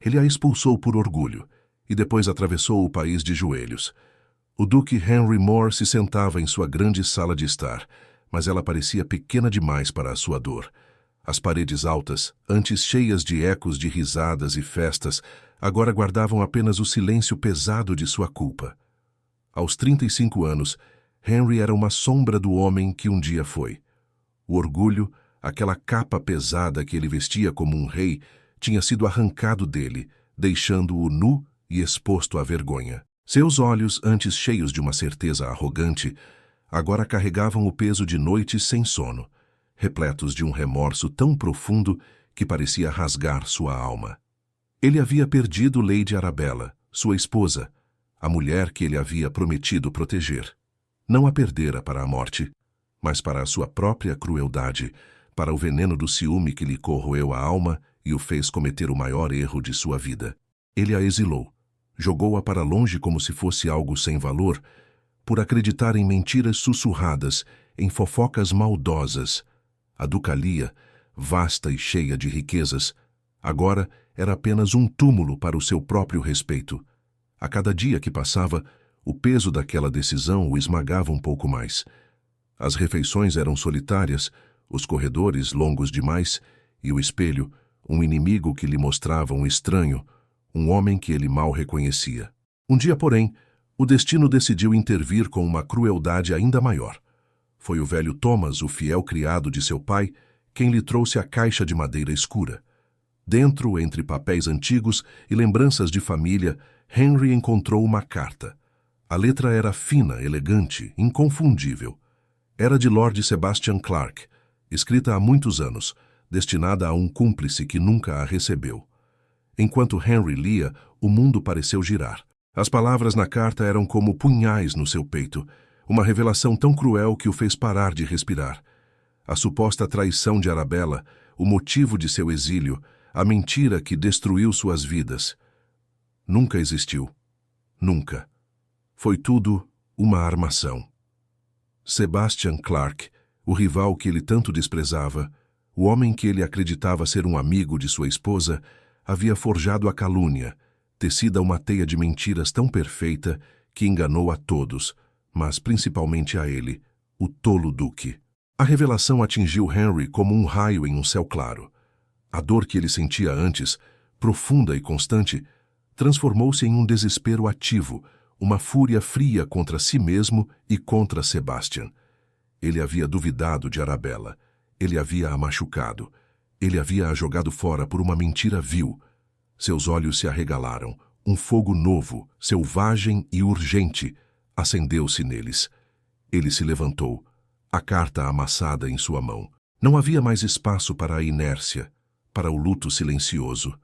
Ele a expulsou por orgulho e depois atravessou o país de joelhos. O Duque Henry Moore se sentava em sua grande sala de estar, mas ela parecia pequena demais para a sua dor. As paredes altas, antes cheias de ecos de risadas e festas, agora guardavam apenas o silêncio pesado de sua culpa. Aos 35 anos, Henry era uma sombra do homem que um dia foi. O orgulho, aquela capa pesada que ele vestia como um rei, tinha sido arrancado dele, deixando-o nu e exposto à vergonha. Seus olhos, antes cheios de uma certeza arrogante, agora carregavam o peso de noites sem sono, repletos de um remorso tão profundo que parecia rasgar sua alma. Ele havia perdido Lady Arabella, sua esposa, a mulher que ele havia prometido proteger. Não a perdera para a morte, mas para a sua própria crueldade, para o veneno do ciúme que lhe corroeu a alma e o fez cometer o maior erro de sua vida. Ele a exilou, jogou-a para longe como se fosse algo sem valor, por acreditar em mentiras sussurradas, em fofocas maldosas. A Ducalia, vasta e cheia de riquezas, agora era apenas um túmulo para o seu próprio respeito. A cada dia que passava, o peso daquela decisão o esmagava um pouco mais. As refeições eram solitárias, os corredores longos demais, e o espelho, um inimigo que lhe mostrava um estranho, um homem que ele mal reconhecia. Um dia, porém, o destino decidiu intervir com uma crueldade ainda maior. Foi o velho Thomas, o fiel criado de seu pai, quem lhe trouxe a caixa de madeira escura. Dentro, entre papéis antigos e lembranças de família, Henry encontrou uma carta. A letra era fina, elegante, inconfundível. Era de Lord Sebastian Clarke, escrita há muitos anos, destinada a um cúmplice que nunca a recebeu. Enquanto Henry lia, o mundo pareceu girar. As palavras na carta eram como punhais no seu peito, uma revelação tão cruel que o fez parar de respirar. A suposta traição de Arabella, o motivo de seu exílio, a mentira que destruiu suas vidas. Nunca existiu. Nunca. Foi tudo uma armação. Sebastian Clarke, o rival que ele tanto desprezava, o homem que ele acreditava ser um amigo de sua esposa, havia forjado a calúnia, tecida uma teia de mentiras tão perfeita que enganou a todos, mas principalmente a ele, o tolo duque. A revelação atingiu Henry como um raio em um céu claro. A dor que ele sentia antes, profunda e constante, transformou-se em um desespero ativo, uma fúria fria contra si mesmo e contra Sebastian. Ele havia duvidado de Arabella. Ele havia a machucado. Ele havia a jogado fora por uma mentira vil. Seus olhos se arregalaram. Um fogo novo, selvagem e urgente, acendeu-se neles. Ele se levantou, a carta amassada em sua mão. Não havia mais espaço para a inércia, para o luto silencioso.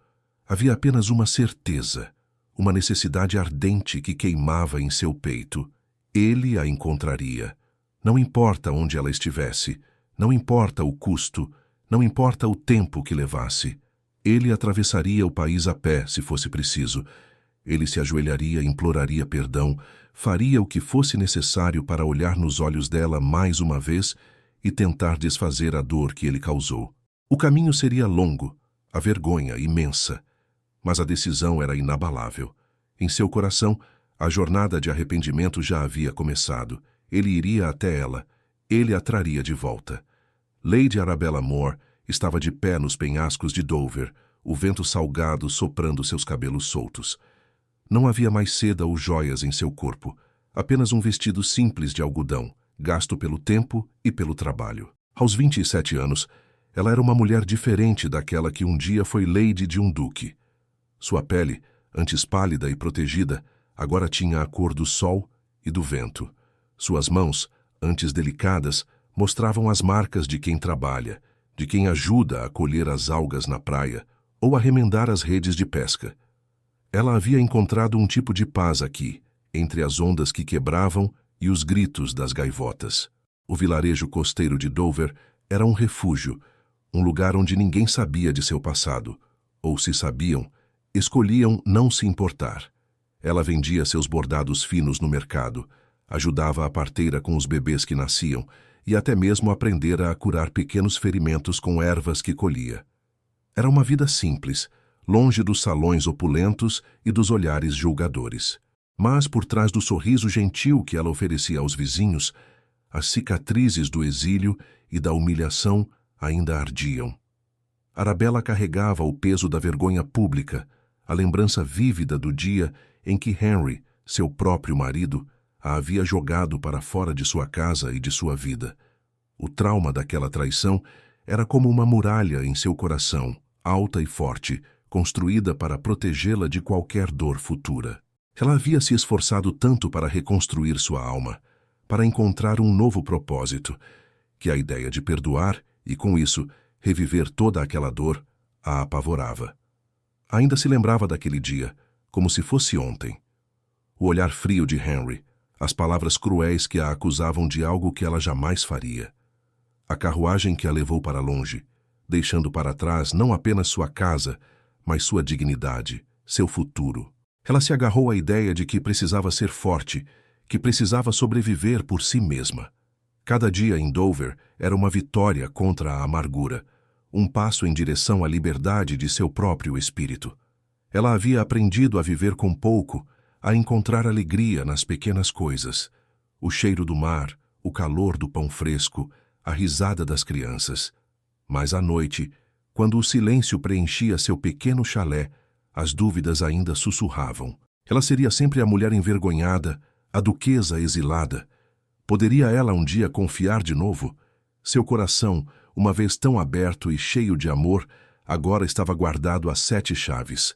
Havia apenas uma certeza, uma necessidade ardente que queimava em seu peito. Ele a encontraria. Não importa onde ela estivesse, não importa o custo, não importa o tempo que levasse. Ele atravessaria o país a pé, se fosse preciso. Ele se ajoelharia, imploraria perdão, faria o que fosse necessário para olhar nos olhos dela mais uma vez e tentar desfazer a dor que ele causou. O caminho seria longo, a vergonha imensa, mas a decisão era inabalável. Em seu coração, a jornada de arrependimento já havia começado. Ele iria até ela. Ele a traria de volta. Lady Arabella Moore estava de pé nos penhascos de Dover, o vento salgado soprando seus cabelos soltos. Não havia mais seda ou joias em seu corpo, apenas um vestido simples de algodão, gasto pelo tempo e pelo trabalho. Aos 27 anos, ela era uma mulher diferente daquela que um dia foi lady de um duque. Sua pele, antes pálida e protegida, agora tinha a cor do sol e do vento. Suas mãos, antes delicadas, mostravam as marcas de quem trabalha, de quem ajuda a colher as algas na praia ou a remendar as redes de pesca. Ela havia encontrado um tipo de paz aqui, entre as ondas que quebravam e os gritos das gaivotas. O vilarejo costeiro de Dover era um refúgio, um lugar onde ninguém sabia de seu passado, ou se sabiam, escolhiam não se importar. Ela vendia seus bordados finos no mercado, ajudava a parteira com os bebês que nasciam e até mesmo aprendera a curar pequenos ferimentos com ervas que colhia. Era uma vida simples, longe dos salões opulentos e dos olhares julgadores. Mas, por trás do sorriso gentil que ela oferecia aos vizinhos, as cicatrizes do exílio e da humilhação ainda ardiam. Arabella carregava o peso da vergonha pública, a lembrança vívida do dia em que Henry, seu próprio marido, a havia jogado para fora de sua casa e de sua vida. O trauma daquela traição era como uma muralha em seu coração, alta e forte, construída para protegê-la de qualquer dor futura. Ela havia se esforçado tanto para reconstruir sua alma, para encontrar um novo propósito, que a ideia de perdoar e, com isso, reviver toda aquela dor, a apavorava. Ainda se lembrava daquele dia, como se fosse ontem. O olhar frio de Henry, as palavras cruéis que a acusavam de algo que ela jamais faria. A carruagem que a levou para longe, deixando para trás não apenas sua casa, mas sua dignidade, seu futuro. Ela se agarrou à ideia de que precisava ser forte, que precisava sobreviver por si mesma. Cada dia em Dover era uma vitória contra a amargura, um passo em direção à liberdade de seu próprio espírito. Ela havia aprendido a viver com pouco, a encontrar alegria nas pequenas coisas. O cheiro do mar, o calor do pão fresco, a risada das crianças. Mas à noite, quando o silêncio preenchia seu pequeno chalé, as dúvidas ainda sussurravam. Ela seria sempre a mulher envergonhada, a duquesa exilada. Poderia ela um dia confiar de novo? Seu coração, uma vez tão aberto e cheio de amor, agora estava guardado a 7 chaves.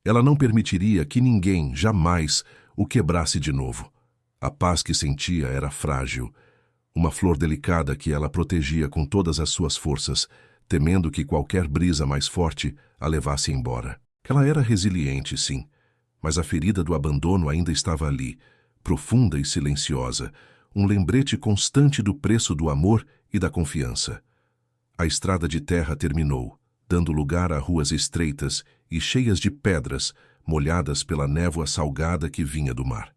Ela não permitiria que ninguém, jamais, o quebrasse de novo. A paz que sentia era frágil, uma flor delicada que ela protegia com todas as suas forças, temendo que qualquer brisa mais forte a levasse embora. Ela era resiliente, sim, mas a ferida do abandono ainda estava ali, profunda e silenciosa, um lembrete constante do preço do amor e da confiança. A estrada de terra terminou, dando lugar a ruas estreitas e cheias de pedras, molhadas pela névoa salgada que vinha do mar.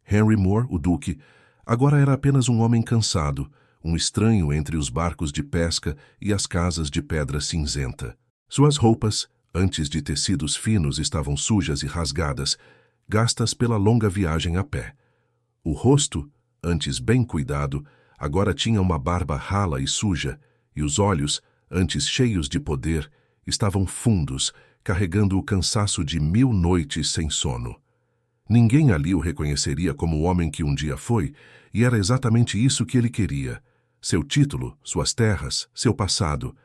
Henry Moore, o duque, agora era apenas um homem cansado, um estranho entre os barcos de pesca e as casas de pedra cinzenta. Suas roupas, antes de tecidos finos, estavam sujas e rasgadas, gastas pela longa viagem a pé. O rosto, antes bem cuidado, agora tinha uma barba rala e suja, e os olhos, antes cheios de poder, estavam fundos, carregando o cansaço de 1000 noites sem sono. Ninguém ali o reconheceria como o homem que um dia foi, e era exatamente isso que ele queria. Seu título, suas terras, seu passado,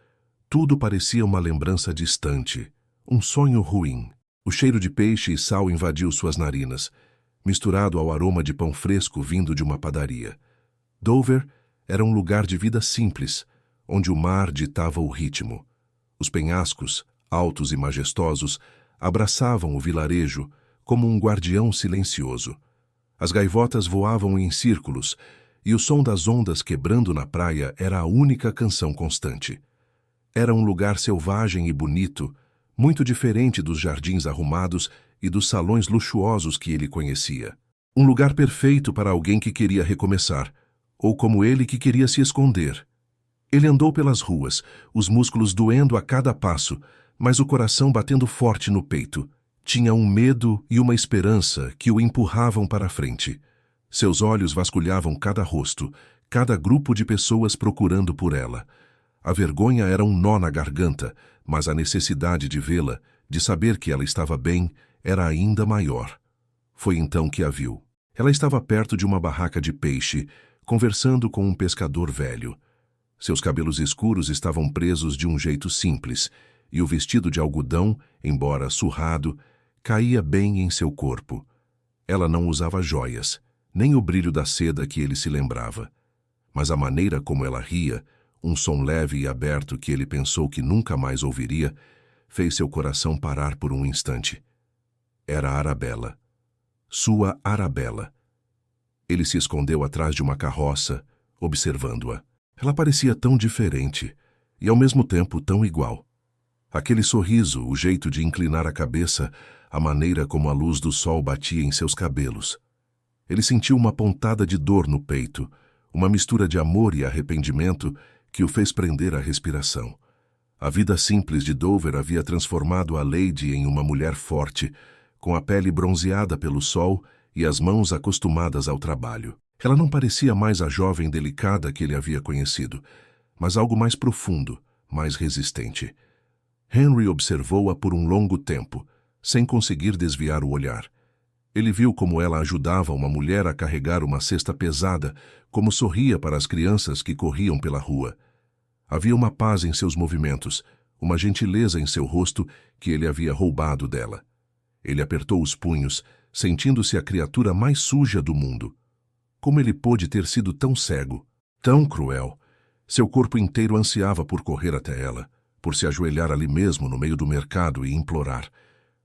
tudo parecia uma lembrança distante, um sonho ruim. O cheiro de peixe e sal invadiu suas narinas, misturado ao aroma de pão fresco vindo de uma padaria. Dover era um lugar de vida simples, onde o mar ditava o ritmo. Os penhascos, altos e majestosos, abraçavam o vilarejo como um guardião silencioso. As gaivotas voavam em círculos, e o som das ondas quebrando na praia era a única canção constante. Era um lugar selvagem e bonito, muito diferente dos jardins arrumados e dos salões luxuosos que ele conhecia. Um lugar perfeito para alguém que queria recomeçar, ou como ele que queria se esconder. Ele andou pelas ruas, os músculos doendo a cada passo, mas o coração batendo forte no peito. Tinha um medo e uma esperança que o empurravam para a frente. Seus olhos vasculhavam cada rosto, cada grupo de pessoas procurando por ela. A vergonha era um nó na garganta, mas a necessidade de vê-la, de saber que ela estava bem, era ainda maior. Foi então que a viu. Ela estava perto de uma barraca de peixe, conversando com um pescador velho. Seus cabelos escuros estavam presos de um jeito simples, e o vestido de algodão, embora surrado, caía bem em seu corpo. Ela não usava joias, nem o brilho da seda que ele se lembrava. Mas a maneira como ela ria, um som leve e aberto que ele pensou que nunca mais ouviria, fez seu coração parar por um instante. Era Arabella. Sua Arabella. Ele se escondeu atrás de uma carroça, observando-a. Ela parecia tão diferente, e ao mesmo tempo tão igual. Aquele sorriso, o jeito de inclinar a cabeça, a maneira como a luz do sol batia em seus cabelos. Ele sentiu uma pontada de dor no peito, uma mistura de amor e arrependimento que o fez prender a respiração. A vida simples de Dover havia transformado a Lady em uma mulher forte, com a pele bronzeada pelo sol e as mãos acostumadas ao trabalho. Ela não parecia mais a jovem delicada que ele havia conhecido, mas algo mais profundo, mais resistente. Henry observou-a por um longo tempo, sem conseguir desviar o olhar. Ele viu como ela ajudava uma mulher a carregar uma cesta pesada, como sorria para as crianças que corriam pela rua. Havia uma paz em seus movimentos, uma gentileza em seu rosto que ele havia roubado dela. Ele apertou os punhos, sentindo-se a criatura mais suja do mundo. Como ele pôde ter sido tão cego, tão cruel? Seu corpo inteiro ansiava por correr até ela, por se ajoelhar ali mesmo no meio do mercado e implorar.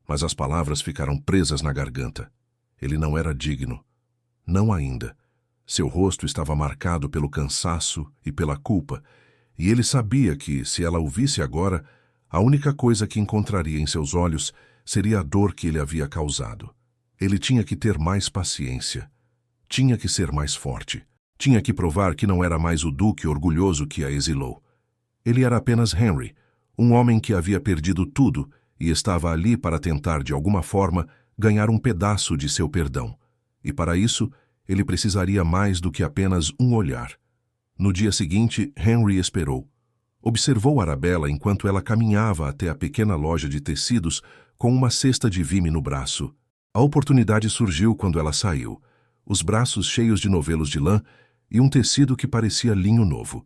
Mas as palavras ficaram presas na garganta. Ele não era digno. Não ainda. Seu rosto estava marcado pelo cansaço e pela culpa, e ele sabia que, se ela o visse agora, a única coisa que encontraria em seus olhos seria a dor que ele havia causado. Ele tinha que ter mais paciência. Tinha que ser mais forte. Tinha que provar que não era mais o duque orgulhoso que a exilou. Ele era apenas Henry, um homem que havia perdido tudo e estava ali para tentar, de alguma forma, ganhar um pedaço de seu perdão. E para isso, ele precisaria mais do que apenas um olhar. No dia seguinte, Henry esperou. Observou Arabella enquanto ela caminhava até a pequena loja de tecidos com uma cesta de vime no braço. A oportunidade surgiu quando ela saiu, os braços cheios de novelos de lã e um tecido que parecia linho novo.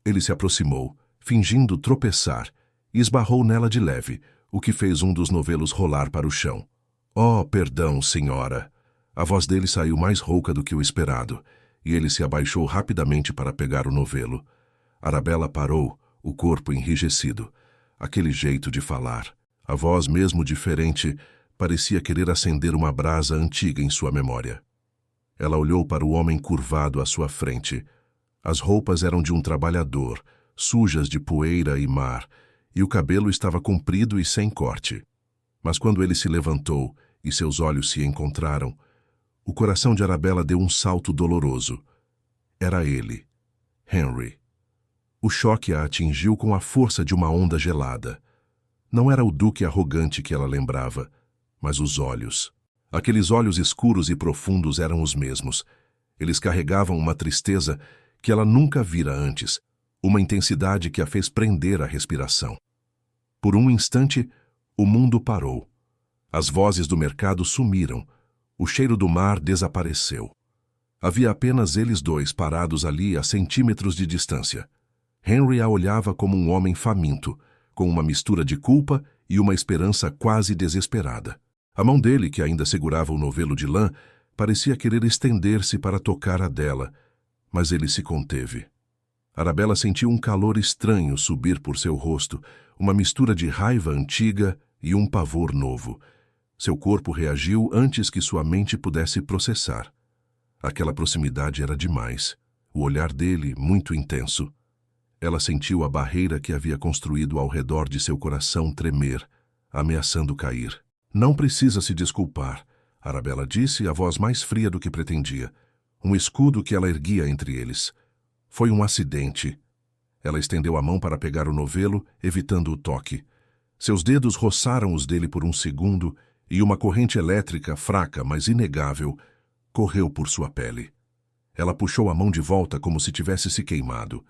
Ele se aproximou, fingindo tropeçar, e esbarrou nela de leve, o que fez um dos novelos rolar para o chão. Oh, perdão, senhora! A voz dele saiu mais rouca do que o esperado, e ele se abaixou rapidamente para pegar o novelo. Arabella parou, o corpo enrijecido. Aquele jeito de falar, a voz mesmo diferente, parecia querer acender uma brasa antiga em sua memória. Ela olhou para o homem curvado à sua frente. As roupas eram de um trabalhador, sujas de poeira e mar, e o cabelo estava comprido e sem corte. Mas quando ele se levantou e seus olhos se encontraram, o coração de Arabella deu um salto doloroso. Era ele, Henry. O choque a atingiu com a força de uma onda gelada. Não era o duque arrogante que ela lembrava, mas os olhos. Aqueles olhos escuros e profundos eram os mesmos. Eles carregavam uma tristeza que ela nunca vira antes, uma intensidade que a fez prender a respiração. Por um instante, o mundo parou. As vozes do mercado sumiram. O cheiro do mar desapareceu. Havia apenas eles dois parados ali a centímetros de distância. Henry a olhava como um homem faminto, com uma mistura de culpa e uma esperança quase desesperada. A mão dele, que ainda segurava o novelo de lã, parecia querer estender-se para tocar a dela, mas ele se conteve. Arabella sentiu um calor estranho subir por seu rosto, uma mistura de raiva antiga e um pavor novo. Seu corpo reagiu antes que sua mente pudesse processar. Aquela proximidade era demais. O olhar dele, muito intenso. Ela sentiu a barreira que havia construído ao redor de seu coração tremer, ameaçando cair. Não precisa se desculpar, Arabella disse, a voz mais fria do que pretendia. Um escudo que ela erguia entre eles. Foi um acidente. Ela estendeu a mão para pegar o novelo, evitando o toque. Seus dedos roçaram os dele por um segundo e uma corrente elétrica, fraca, mas inegável, correu por sua pele. Ela puxou a mão de volta como se tivesse se queimado.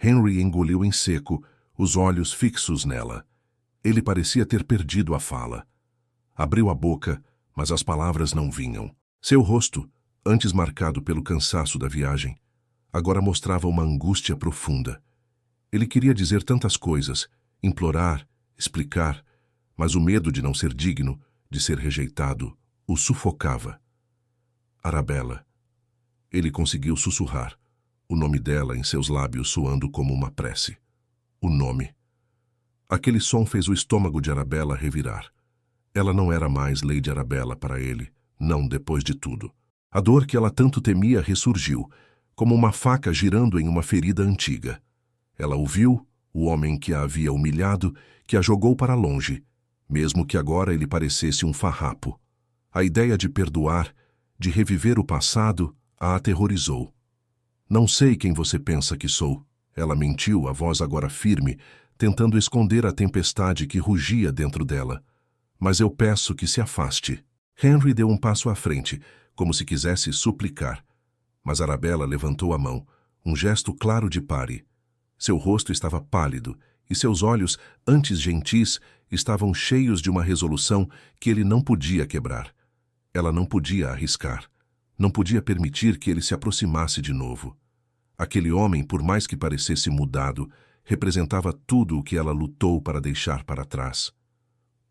Henry engoliu em seco, os olhos fixos nela. Ele parecia ter perdido a fala. Abriu a boca, mas as palavras não vinham. Seu rosto, antes marcado pelo cansaço da viagem, agora mostrava uma angústia profunda. Ele queria dizer tantas coisas, implorar, explicar, mas o medo de não ser digno, de ser rejeitado, o sufocava. Arabella. Ele conseguiu sussurrar, o nome dela em seus lábios soando como uma prece. O nome. Aquele som fez o estômago de Arabella revirar. Ela não era mais Lady Arabella para ele, não depois de tudo. A dor que ela tanto temia ressurgiu, como uma faca girando em uma ferida antiga. Ela ouviu, o homem que a havia humilhado, que a jogou para longe, mesmo que agora ele parecesse um farrapo. A ideia de perdoar, de reviver o passado, a aterrorizou. Não sei quem você pensa que sou. Ela mentiu, a voz agora firme, tentando esconder a tempestade que rugia dentro dela. Mas eu peço que se afaste. Henry deu um passo à frente, como se quisesse suplicar. Mas Arabella levantou a mão, um gesto claro de pare. Seu rosto estava pálido, e seus olhos, antes gentis, estavam cheios de uma resolução que ele não podia quebrar. Ela não podia arriscar. Não podia permitir que ele se aproximasse de novo. Aquele homem, por mais que parecesse mudado, representava tudo o que ela lutou para deixar para trás.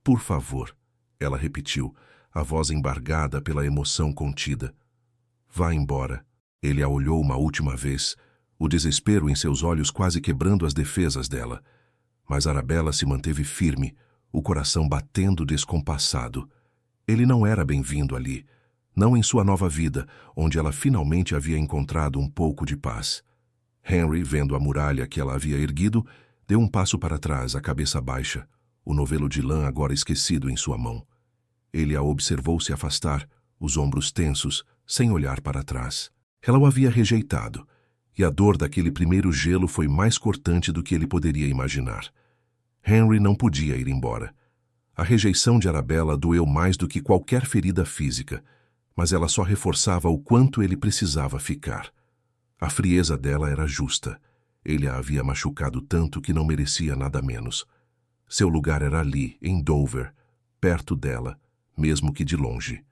Por favor, ela repetiu, a voz embargada pela emoção contida. Vá embora. Ele a olhou uma última vez, o desespero em seus olhos quase quebrando as defesas dela. Mas Arabella se manteve firme, o coração batendo descompassado. Ele não era bem-vindo ali, não em sua nova vida, onde ela finalmente havia encontrado um pouco de paz. Henry, vendo a muralha que ela havia erguido, deu um passo para trás, a cabeça baixa, o novelo de lã agora esquecido em sua mão. Ele a observou se afastar, os ombros tensos, sem olhar para trás. Ela o havia rejeitado, e a dor daquele primeiro gelo foi mais cortante do que ele poderia imaginar. Henry não podia ir embora. A rejeição de Arabella doeu mais do que qualquer ferida física, mas ela só reforçava o quanto ele precisava ficar. A frieza dela era justa. Ele a havia machucado tanto que não merecia nada menos. Seu lugar era ali, em Dover, perto dela, mesmo que de longe.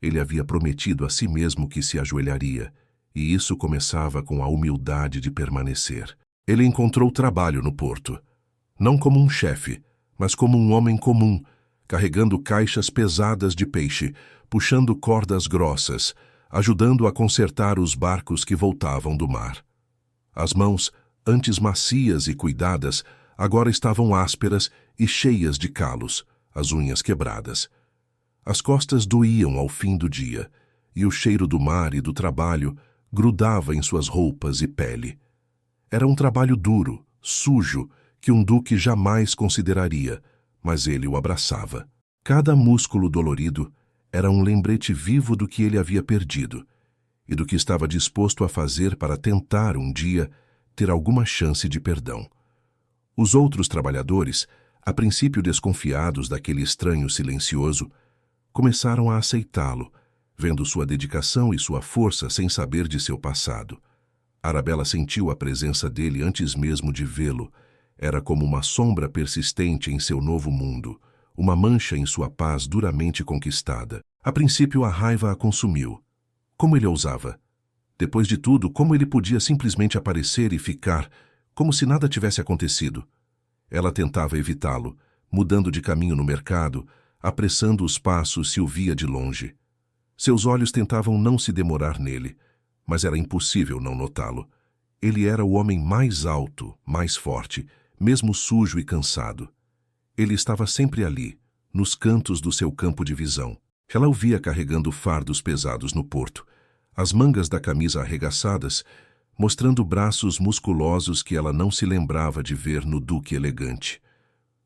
Ele havia prometido a si mesmo que se ajoelharia, e isso começava com a humildade de permanecer. Ele encontrou trabalho no porto. Não como um chefe, mas como um homem comum, carregando caixas pesadas de peixe, puxando cordas grossas, ajudando a consertar os barcos que voltavam do mar. As mãos, antes macias e cuidadas, agora estavam ásperas e cheias de calos, as unhas quebradas. As costas doíam ao fim do dia, e o cheiro do mar e do trabalho grudava em suas roupas e pele. Era um trabalho duro, sujo, que um duque jamais consideraria, mas ele o abraçava. Cada músculo dolorido era um lembrete vivo do que ele havia perdido e do que estava disposto a fazer para tentar, um dia, ter alguma chance de perdão. Os outros trabalhadores, a princípio desconfiados daquele estranho silencioso, começaram a aceitá-lo, vendo sua dedicação e sua força sem saber de seu passado. Arabella sentiu a presença dele antes mesmo de vê-lo. Era como uma sombra persistente em seu novo mundo, uma mancha em sua paz duramente conquistada. A princípio, a raiva a consumiu. Como ele ousava? Depois de tudo, como ele podia simplesmente aparecer e ficar, como se nada tivesse acontecido? Ela tentava evitá-lo, mudando de caminho no mercado, apressando os passos se o via de longe. Seus olhos tentavam não se demorar nele, mas era impossível não notá-lo. Ele era o homem mais alto, mais forte, mesmo sujo e cansado. Ele estava sempre ali, nos cantos do seu campo de visão. Ela o via carregando fardos pesados no porto, as mangas da camisa arregaçadas, mostrando braços musculosos que ela não se lembrava de ver no duque elegante.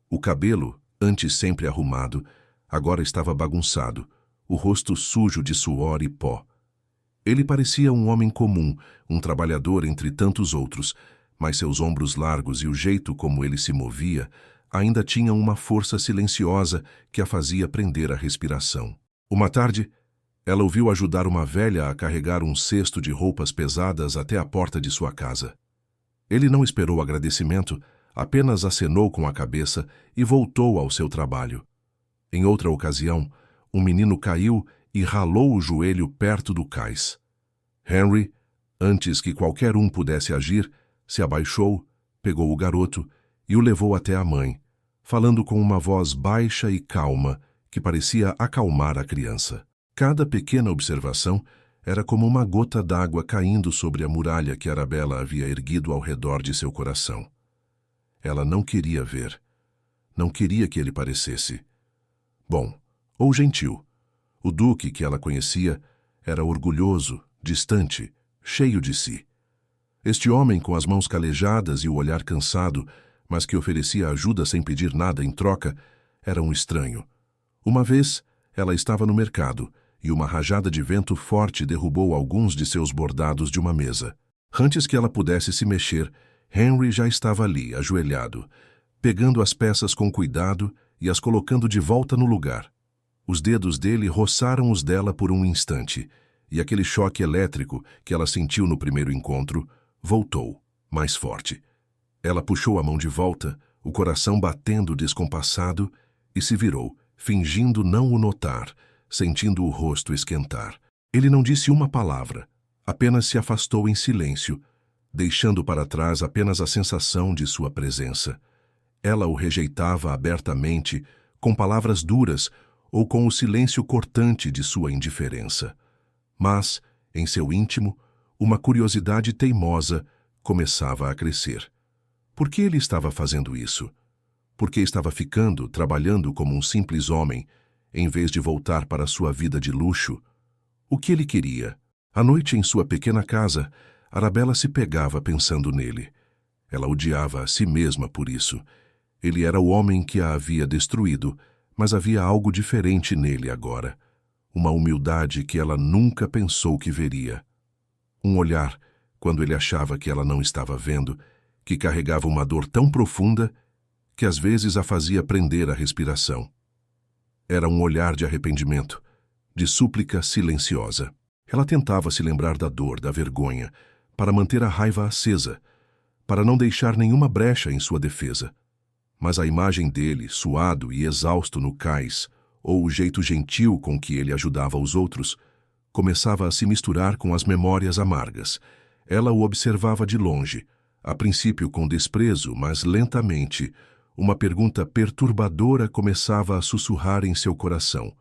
O cabelo, antes sempre arrumado, agora estava bagunçado, o rosto sujo de suor e pó. Ele parecia um homem comum, um trabalhador entre tantos outros, mas seus ombros largos e o jeito como ele se movia ainda tinham uma força silenciosa que a fazia prender a respiração. Uma tarde, ela o viu ajudar uma velha a carregar um cesto de roupas pesadas até a porta de sua casa. Ele não esperou agradecimento, apenas acenou com a cabeça e voltou ao seu trabalho. Em outra ocasião, um menino caiu e ralou o joelho perto do cais. Henry, antes que qualquer um pudesse agir, se abaixou, pegou o garoto e o levou até a mãe, falando com uma voz baixa e calma que parecia acalmar a criança. Cada pequena observação era como uma gota d'água caindo sobre a muralha que Arabella havia erguido ao redor de seu coração. Ela não queria ver. Não queria que ele parecesse bom ou gentil. O duque que ela conhecia era orgulhoso, distante, cheio de si. Este homem com as mãos calejadas e o olhar cansado, mas que oferecia ajuda sem pedir nada em troca, era um estranho. Uma vez, ela estava no mercado e uma rajada de vento forte derrubou alguns de seus bordados de uma mesa. Antes que ela pudesse se mexer, Henry já estava ali, ajoelhado, pegando as peças com cuidado e as colocando de volta no lugar. Os dedos dele roçaram os dela por um instante, e aquele choque elétrico que ela sentiu no primeiro encontro voltou, mais forte. Ela puxou a mão de volta, o coração batendo descompassado, e se virou, fingindo não o notar, sentindo o rosto esquentar. Ele não disse uma palavra, apenas se afastou em silêncio, deixando para trás apenas a sensação de sua presença. Ela o rejeitava abertamente, com palavras duras ou com o silêncio cortante de sua indiferença. Mas, em seu íntimo, uma curiosidade teimosa começava a crescer. Por que ele estava fazendo isso? Por que estava trabalhando como um simples homem, em vez de voltar para sua vida de luxo? O que ele queria? À noite, em sua pequena casa, Arabella se pegava pensando nele. Ela odiava a si mesma por isso. Ele era o homem que a havia destruído, mas havia algo diferente nele agora. Uma humildade que ela nunca pensou que veria. Um olhar, quando ele achava que ela não estava vendo, que carregava uma dor tão profunda que às vezes a fazia prender a respiração. Era um olhar de arrependimento, de súplica silenciosa. Ela tentava se lembrar da dor, da vergonha, para manter a raiva acesa, para não deixar nenhuma brecha em sua defesa. Mas a imagem dele, suado e exausto no cais, ou o jeito gentil com que ele ajudava os outros, começava a se misturar com as memórias amargas. Ela o observava de longe, a princípio com desprezo, mas lentamente, uma pergunta perturbadora começava a sussurrar em seu coração.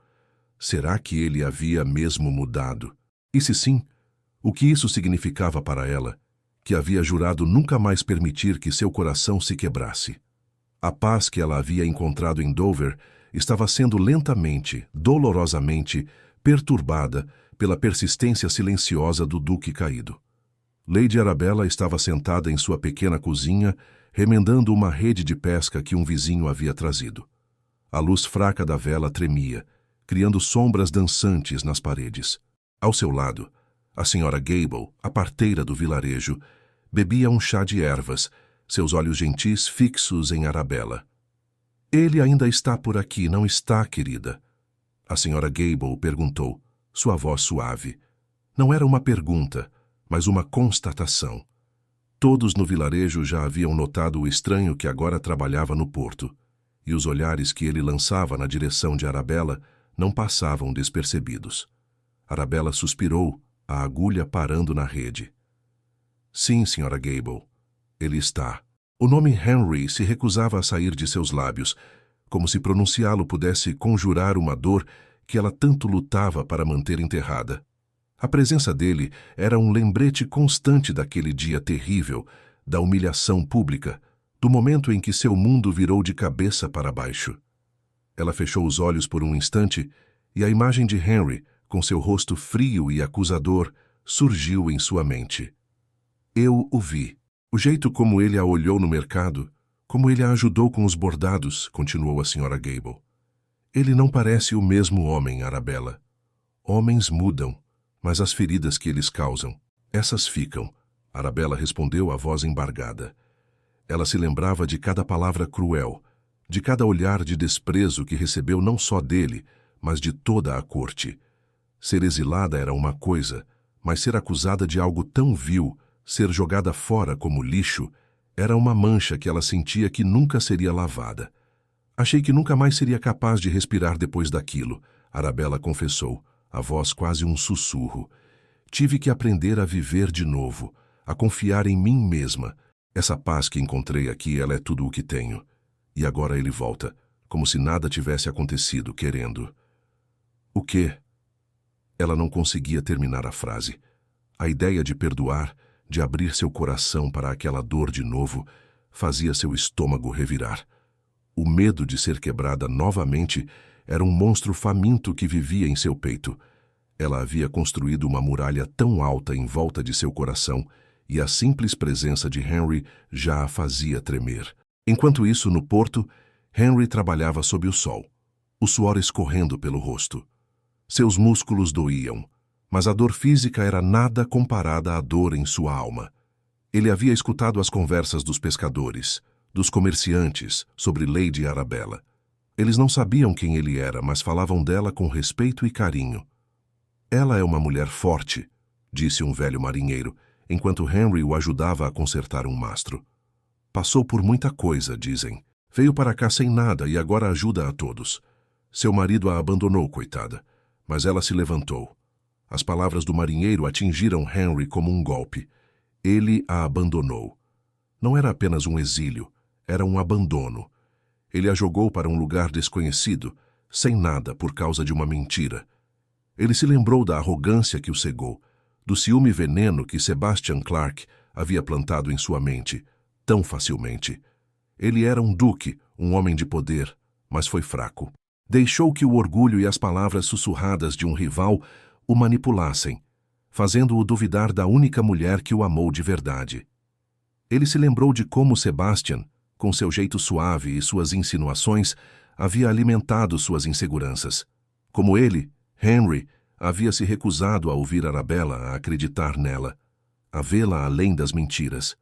Será que ele havia mesmo mudado? E se sim, o que isso significava para ela, que havia jurado nunca mais permitir que seu coração se quebrasse? A paz que ela havia encontrado em Dover estava sendo lentamente, dolorosamente, perturbada pela persistência silenciosa do Duque caído. Lady Arabella estava sentada em sua pequena cozinha, remendando uma rede de pesca que um vizinho havia trazido. A luz fraca da vela tremia, criando sombras dançantes nas paredes. Ao seu lado, a senhora Gable, a parteira do vilarejo, bebia um chá de ervas, seus olhos gentis fixos em Arabella. Ele ainda está por aqui, não está, querida? A senhora Gable perguntou, sua voz suave. Não era uma pergunta, mas uma constatação. Todos no vilarejo já haviam notado o estranho que agora trabalhava no porto, e os olhares que ele lançava na direção de Arabella não passavam despercebidos. Arabella suspirou, a agulha parando na rede. Sim, senhora Gable, ele está. O nome Henry se recusava a sair de seus lábios, como se pronunciá-lo pudesse conjurar uma dor que ela tanto lutava para manter enterrada. A presença dele era um lembrete constante daquele dia terrível, da humilhação pública, do momento em que seu mundo virou de cabeça para baixo. Ela fechou os olhos por um instante e a imagem de Henry, com seu rosto frio e acusador, surgiu em sua mente. Eu o vi. O jeito como ele a olhou no mercado, como ele a ajudou com os bordados, continuou a senhora Gable. Ele não parece o mesmo homem, Arabella. Homens mudam, mas as feridas que eles causam, essas ficam, Arabella respondeu a voz embargada. Ela se lembrava de cada palavra cruel, de cada olhar de desprezo que recebeu não só dele, mas de toda a corte. Ser exilada era uma coisa, mas ser acusada de algo tão vil, ser jogada fora como lixo, era uma mancha que ela sentia que nunca seria lavada. Achei que nunca mais seria capaz de respirar depois daquilo, Arabella confessou, a voz quase um sussurro. Tive que aprender a viver de novo, a confiar em mim mesma. Essa paz que encontrei aqui, ela é tudo o que tenho. E agora ele volta, como se nada tivesse acontecido, querendo. O quê? Ela não conseguia terminar a frase. A ideia de perdoar, de abrir seu coração para aquela dor de novo, fazia seu estômago revirar. O medo de ser quebrada novamente era um monstro faminto que vivia em seu peito. Ela havia construído uma muralha tão alta em volta de seu coração, e a simples presença de Henry já a fazia tremer. Enquanto isso, no porto, Henry trabalhava sob o sol, o suor escorrendo pelo rosto. Seus músculos doíam, mas a dor física era nada comparada à dor em sua alma. Ele havia escutado as conversas dos pescadores, dos comerciantes, sobre Lady Arabella. Eles não sabiam quem ele era, mas falavam dela com respeito e carinho. Ela é uma mulher forte, disse um velho marinheiro, enquanto Henry o ajudava a consertar um mastro. Passou por muita coisa, dizem. Veio para cá sem nada e agora ajuda a todos. Seu marido a abandonou, coitada, mas ela se levantou. As palavras do marinheiro atingiram Henry como um golpe. Ele a abandonou. Não era apenas um exílio, era um abandono. Ele a jogou para um lugar desconhecido, sem nada por causa de uma mentira. Ele se lembrou da arrogância que o cegou, do ciúme veneno que Sebastian Clarke havia plantado em sua mente, tão facilmente. Ele era um duque, um homem de poder, mas foi fraco. Deixou que o orgulho e as palavras sussurradas de um rival o manipulassem, fazendo-o duvidar da única mulher que o amou de verdade. Ele se lembrou de como Sebastian, com seu jeito suave e suas insinuações, havia alimentado suas inseguranças. Como ele, Henry, havia se recusado a ouvir Arabella, a acreditar nela, a vê-la além das mentiras.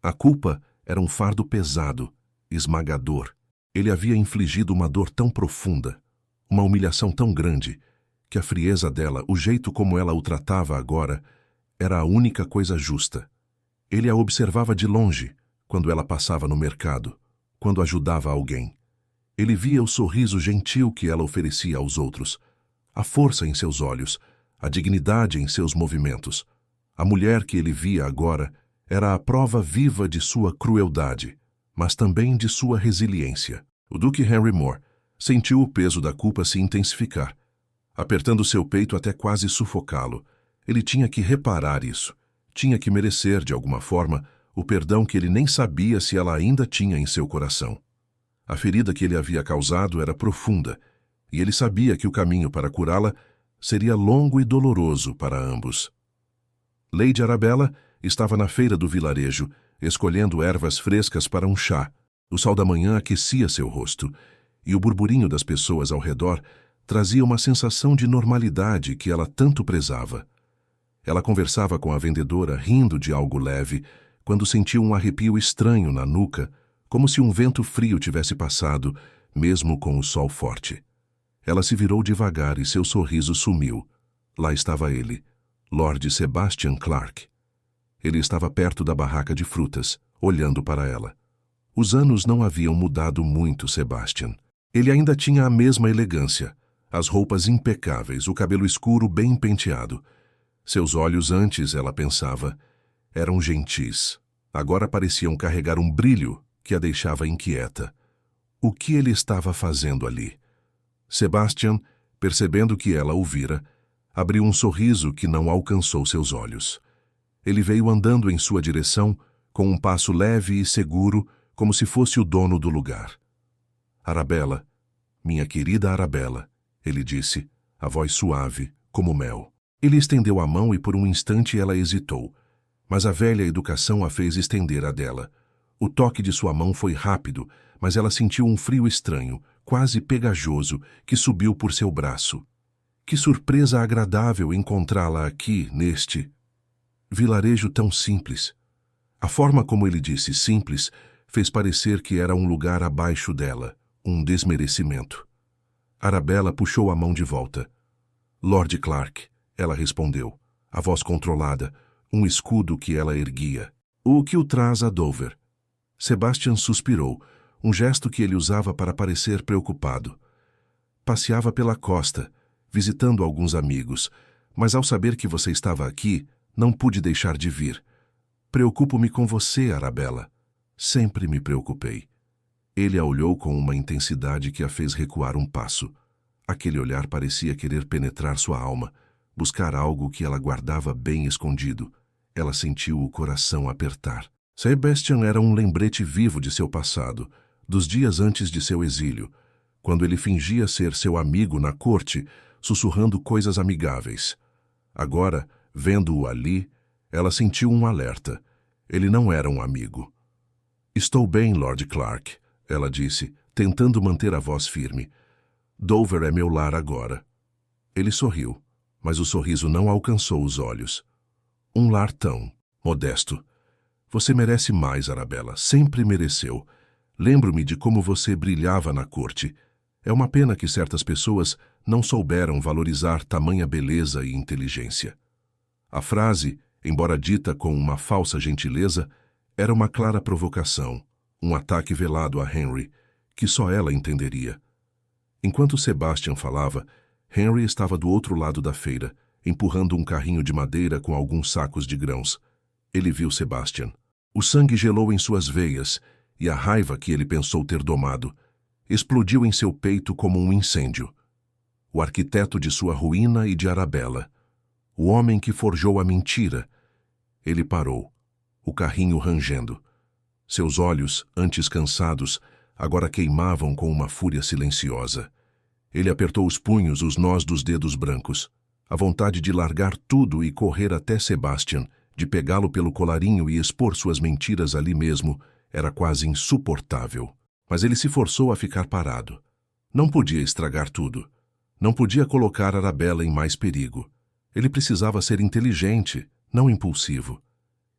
A culpa era um fardo pesado, esmagador. Ele havia infligido uma dor tão profunda, uma humilhação tão grande, que a frieza dela, o jeito como ela o tratava agora, era a única coisa justa. Ele a observava de longe, quando ela passava no mercado, quando ajudava alguém. Ele via o sorriso gentil que ela oferecia aos outros, a força em seus olhos, a dignidade em seus movimentos. A mulher que ele via agora era a prova viva de sua crueldade, mas também de sua resiliência. O Duque Henry More sentiu o peso da culpa se intensificar, apertando seu peito até quase sufocá-lo. Ele tinha que reparar isso, tinha que merecer, de alguma forma, o perdão que ele nem sabia se ela ainda tinha em seu coração. A ferida que ele havia causado era profunda, e ele sabia que o caminho para curá-la seria longo e doloroso para ambos. Lady Arabella estava na feira do vilarejo, escolhendo ervas frescas para um chá. O sol da manhã aquecia seu rosto, e o burburinho das pessoas ao redor trazia uma sensação de normalidade que ela tanto prezava. Ela conversava com a vendedora, rindo de algo leve, quando sentiu um arrepio estranho na nuca, como se um vento frio tivesse passado, mesmo com o sol forte. Ela se virou devagar e seu sorriso sumiu. Lá estava ele, Lord Sebastian Clarke. Ele estava perto da barraca de frutas, olhando para ela. Os anos não haviam mudado muito Sebastian. Ele ainda tinha a mesma elegância, as roupas impecáveis, o cabelo escuro bem penteado. Seus olhos antes, ela pensava, eram gentis. Agora pareciam carregar um brilho que a deixava inquieta. O que ele estava fazendo ali? Sebastian, percebendo que ela o vira, abriu um sorriso que não alcançou seus olhos. Ele veio andando em sua direção, com um passo leve e seguro, como se fosse o dono do lugar. Arabella, minha querida Arabella, ele disse, a voz suave, como mel. Ele estendeu a mão e por um instante ela hesitou, mas a velha educação a fez estender a dela. O toque de sua mão foi rápido, mas ela sentiu um frio estranho, quase pegajoso, que subiu por seu braço. Que surpresa agradável encontrá-la aqui, neste vilarejo tão simples. A forma como ele disse simples fez parecer que era um lugar abaixo dela, um desmerecimento. Arabella puxou a mão de volta. Lord Clarke, ela respondeu, a voz controlada, um escudo que ela erguia. O que o traz a Dover? Sebastian suspirou, um gesto que ele usava para parecer preocupado. Passeava pela costa, visitando alguns amigos, mas ao saber que você estava aqui, não pude deixar de vir. Preocupo-me com você, Arabella. Sempre me preocupei. Ele a olhou com uma intensidade que a fez recuar um passo. Aquele olhar parecia querer penetrar sua alma, buscar algo que ela guardava bem escondido. Ela sentiu o coração apertar. Sebastian era um lembrete vivo de seu passado, dos dias antes de seu exílio, quando ele fingia ser seu amigo na corte, sussurrando coisas amigáveis. Agora, vendo-o ali, ela sentiu um alerta. Ele não era um amigo. Estou bem, Lord Clarke, ela disse, tentando manter a voz firme. Dover é meu lar agora. Ele sorriu, mas o sorriso não alcançou os olhos. Um lar tão modesto. Você merece mais, Arabella, sempre mereceu. Lembro-me de como você brilhava na corte. É uma pena que certas pessoas não souberam valorizar tamanha beleza e inteligência. A frase, embora dita com uma falsa gentileza, era uma clara provocação, um ataque velado a Henry, que só ela entenderia. Enquanto Sebastian falava, Henry estava do outro lado da feira, empurrando um carrinho de madeira com alguns sacos de grãos. Ele viu Sebastian. O sangue gelou em suas veias, e a raiva que ele pensou ter domado explodiu em seu peito como um incêndio. O arquiteto de sua ruína e de Arabella. O homem que forjou a mentira. Ele parou, o carrinho rangendo. Seus olhos, antes cansados, agora queimavam com uma fúria silenciosa. Ele apertou os punhos, os nós dos dedos brancos. A vontade de largar tudo e correr até Sebastian, de pegá-lo pelo colarinho e expor suas mentiras ali mesmo, era quase insuportável. Mas ele se forçou a ficar parado. Não podia estragar tudo. Não podia colocar Arabella em mais perigo. Ele precisava ser inteligente, não impulsivo.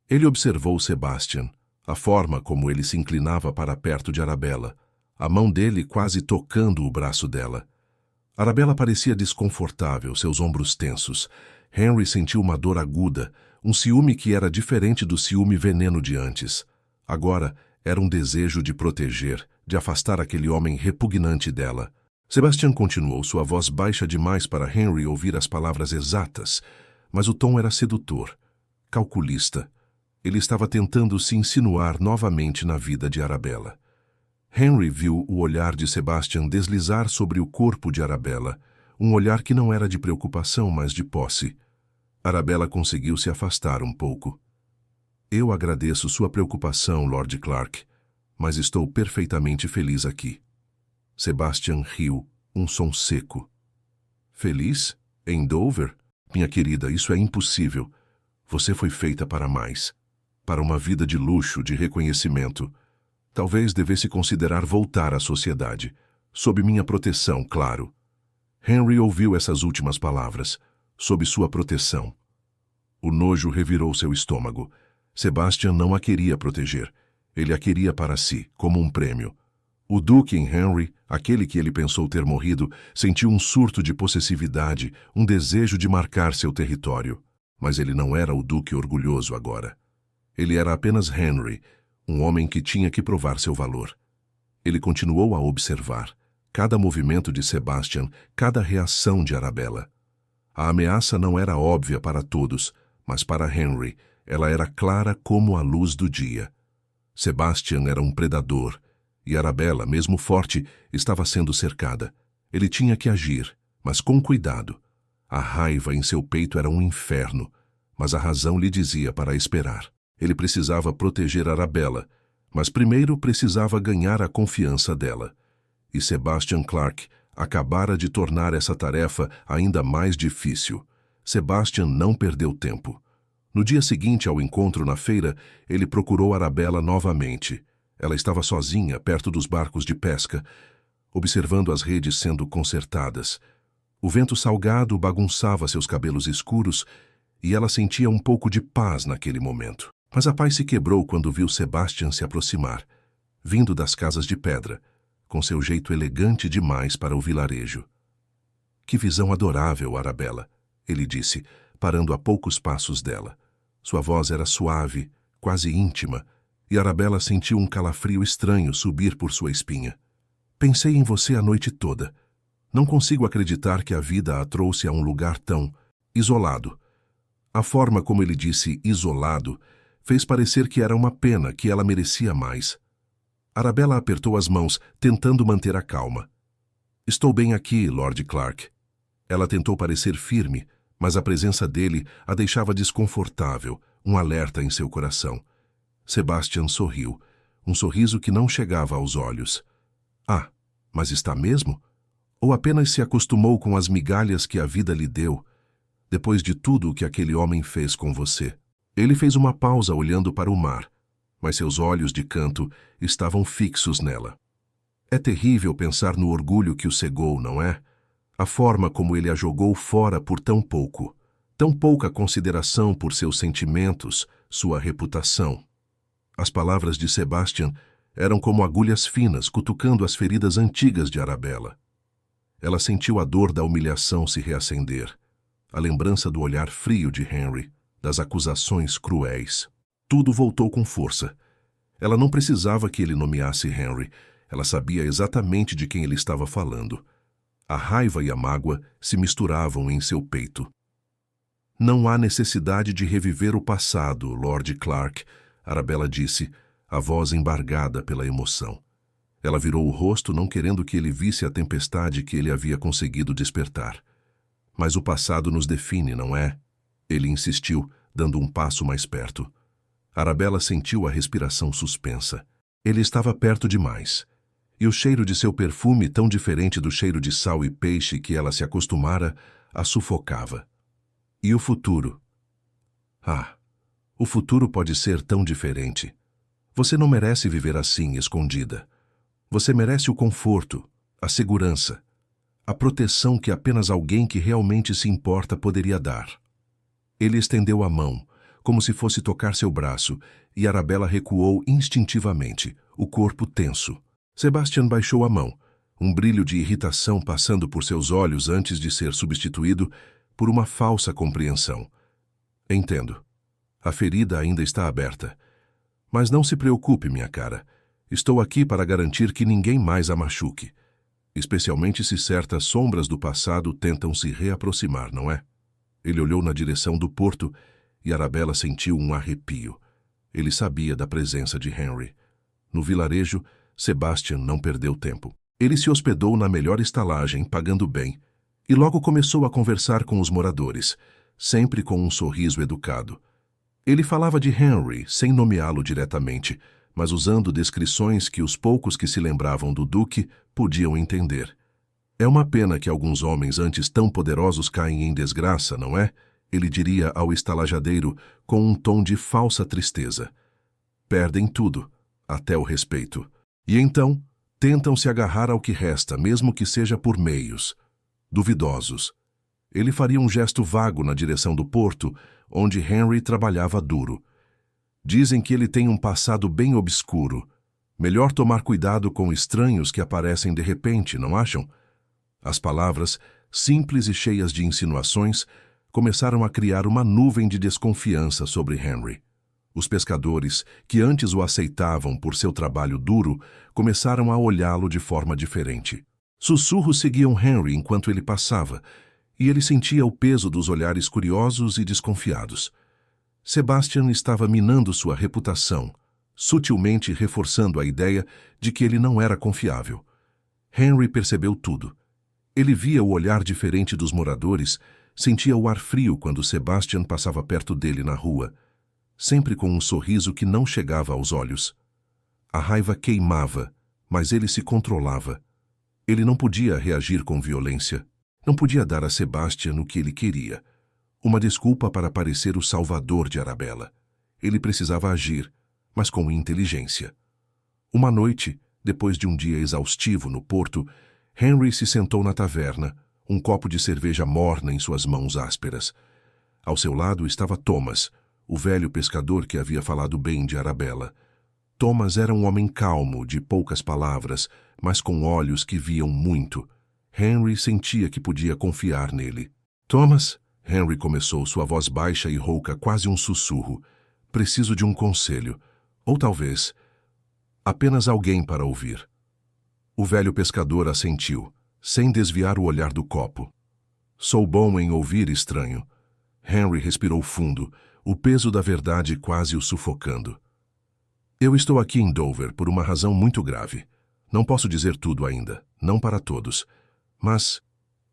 Ele observou Sebastian, a forma como ele se inclinava para perto de Arabella, a mão dele quase tocando o braço dela. Arabella parecia desconfortável, seus ombros tensos. Henry sentiu uma dor aguda, um ciúme que era diferente do ciúme veneno de antes. Agora era um desejo de proteger, de afastar aquele homem repugnante dela. Sebastian continuou, sua voz baixa demais para Henry ouvir as palavras exatas, mas o tom era sedutor, calculista. Ele estava tentando se insinuar novamente na vida de Arabella. Henry viu o olhar de Sebastian deslizar sobre o corpo de Arabella, um olhar que não era de preocupação, mas de posse. Arabella conseguiu se afastar um pouco. Eu agradeço sua preocupação, Lord Clark, mas estou perfeitamente feliz aqui. Sebastian riu, um som seco. Feliz? Em Dover? Minha querida, isso é impossível. Você foi feita para mais. Para uma vida de luxo, de reconhecimento. Talvez devesse considerar voltar à sociedade. Sob minha proteção, claro. Henry ouviu essas últimas palavras. Sob sua proteção. O nojo revirou seu estômago. Sebastian não a queria proteger. Ele a queria para si, como um prêmio. O duque em Henry, aquele que ele pensou ter morrido, sentiu um surto de possessividade, um desejo de marcar seu território. Mas ele não era o duque orgulhoso agora. Ele era apenas Henry, um homem que tinha que provar seu valor. Ele continuou a observar cada movimento de Sebastian, cada reação de Arabella. A ameaça não era óbvia para todos, mas para Henry, ela era clara como a luz do dia. Sebastian era um predador, e Arabella, mesmo forte, estava sendo cercada. Ele tinha que agir, mas com cuidado. A raiva em seu peito era um inferno, mas a razão lhe dizia para esperar. Ele precisava proteger Arabella, mas primeiro precisava ganhar a confiança dela. E Sebastian Clark acabara de tornar essa tarefa ainda mais difícil. Sebastian não perdeu tempo. No dia seguinte ao encontro na feira, ele procurou Arabella novamente. Ela estava sozinha, perto dos barcos de pesca, observando as redes sendo consertadas. O vento salgado bagunçava seus cabelos escuros e ela sentia um pouco de paz naquele momento. Mas a paz se quebrou quando viu Sebastian se aproximar, vindo das casas de pedra, com seu jeito elegante demais para o vilarejo. Que visão adorável, Arabella, ele disse, parando a poucos passos dela. Sua voz era suave, quase íntima, e Arabella sentiu um calafrio estranho subir por sua espinha. Pensei em você a noite toda. Não consigo acreditar que a vida a trouxe a um lugar tão isolado. A forma como ele disse isolado fez parecer que era uma pena, que ela merecia mais. Arabella apertou as mãos, tentando manter a calma. Estou bem aqui, Lord Clark. Ela tentou parecer firme, mas a presença dele a deixava desconfortável, um alerta em seu coração. Sebastian sorriu, um sorriso que não chegava aos olhos. Ah, mas está mesmo? Ou apenas se acostumou com as migalhas que a vida lhe deu, depois de tudo o que aquele homem fez com você? Ele fez uma pausa olhando para o mar, mas seus olhos de canto estavam fixos nela. É terrível pensar no orgulho que o cegou, não é? A forma como ele a jogou fora por tão pouca consideração por seus sentimentos, sua reputação. As palavras de Sebastian eram como agulhas finas cutucando as feridas antigas de Arabella. Ela sentiu a dor da humilhação se reacender, a lembrança do olhar frio de Henry, das acusações cruéis. Tudo voltou com força. Ela não precisava que ele nomeasse Henry. Ela sabia exatamente de quem ele estava falando. A raiva e a mágoa se misturavam em seu peito. Não há necessidade de reviver o passado, Lord Clark, Arabella disse, a voz embargada pela emoção. Ela virou o rosto, não querendo que ele visse a tempestade que ele havia conseguido despertar. Mas o passado nos define, não é? Ele insistiu, dando um passo mais perto. Arabella sentiu a respiração suspensa. Ele estava perto demais. E o cheiro de seu perfume, tão diferente do cheiro de sal e peixe que ela se acostumara, a sufocava. E o futuro? Ah, o futuro pode ser tão diferente. Você não merece viver assim, escondida. Você merece o conforto, a segurança, a proteção que apenas alguém que realmente se importa poderia dar. Ele estendeu a mão, como se fosse tocar seu braço, e Arabella recuou instintivamente, o corpo tenso. Sebastian baixou a mão, um brilho de irritação passando por seus olhos antes de ser substituído por uma falsa compreensão. Entendo. A ferida ainda está aberta. Mas não se preocupe, minha cara. Estou aqui para garantir que ninguém mais a machuque. Especialmente se certas sombras do passado tentam se reaproximar, não é? Ele olhou na direção do porto e Arabella sentiu um arrepio. Ele sabia da presença de Henry. No vilarejo, Sebastian não perdeu tempo. Ele se hospedou na melhor estalagem, pagando bem, e logo começou a conversar com os moradores, sempre com um sorriso educado. Ele falava de Henry, sem nomeá-lo diretamente, mas usando descrições que os poucos que se lembravam do Duque podiam entender. É uma pena que alguns homens antes tão poderosos caem em desgraça, não é? Ele diria ao estalajadeiro com um tom de falsa tristeza. Perdem tudo, até o respeito. E então, tentam se agarrar ao que resta, mesmo que seja por meios duvidosos. Ele faria um gesto vago na direção do porto, onde Henry trabalhava duro. Dizem que ele tem um passado bem obscuro. Melhor tomar cuidado com estranhos que aparecem de repente, não acham? As palavras, simples e cheias de insinuações, começaram a criar uma nuvem de desconfiança sobre Henry. Os pescadores, que antes o aceitavam por seu trabalho duro, começaram a olhá-lo de forma diferente. Sussurros seguiam Henry enquanto ele passava, e ele sentia o peso dos olhares curiosos e desconfiados. Sebastian estava minando sua reputação, sutilmente reforçando a ideia de que ele não era confiável. Henry percebeu tudo. Ele via o olhar diferente dos moradores, sentia o ar frio quando Sebastian passava perto dele na rua, sempre com um sorriso que não chegava aos olhos. A raiva queimava, mas ele se controlava. Ele não podia reagir com violência. Não podia dar a Sebastian o que ele queria. Uma desculpa para parecer o salvador de Arabella. Ele precisava agir, mas com inteligência. Uma noite, depois de um dia exaustivo no porto, Henry se sentou na taverna, um copo de cerveja morna em suas mãos ásperas. Ao seu lado estava Thomas, o velho pescador que havia falado bem de Arabella. Thomas era um homem calmo, de poucas palavras, mas com olhos que viam muito. Henry sentia que podia confiar nele. Thomas, Henry começou, sua voz baixa e rouca, quase um sussurro. Preciso de um conselho. Ou talvez, apenas alguém para ouvir. O velho pescador assentiu, sem desviar o olhar do copo. Sou bom em ouvir, estranho. Henry respirou fundo, o peso da verdade quase o sufocando. Eu estou aqui em Dover por uma razão muito grave. Não posso dizer tudo ainda, não para todos. Mas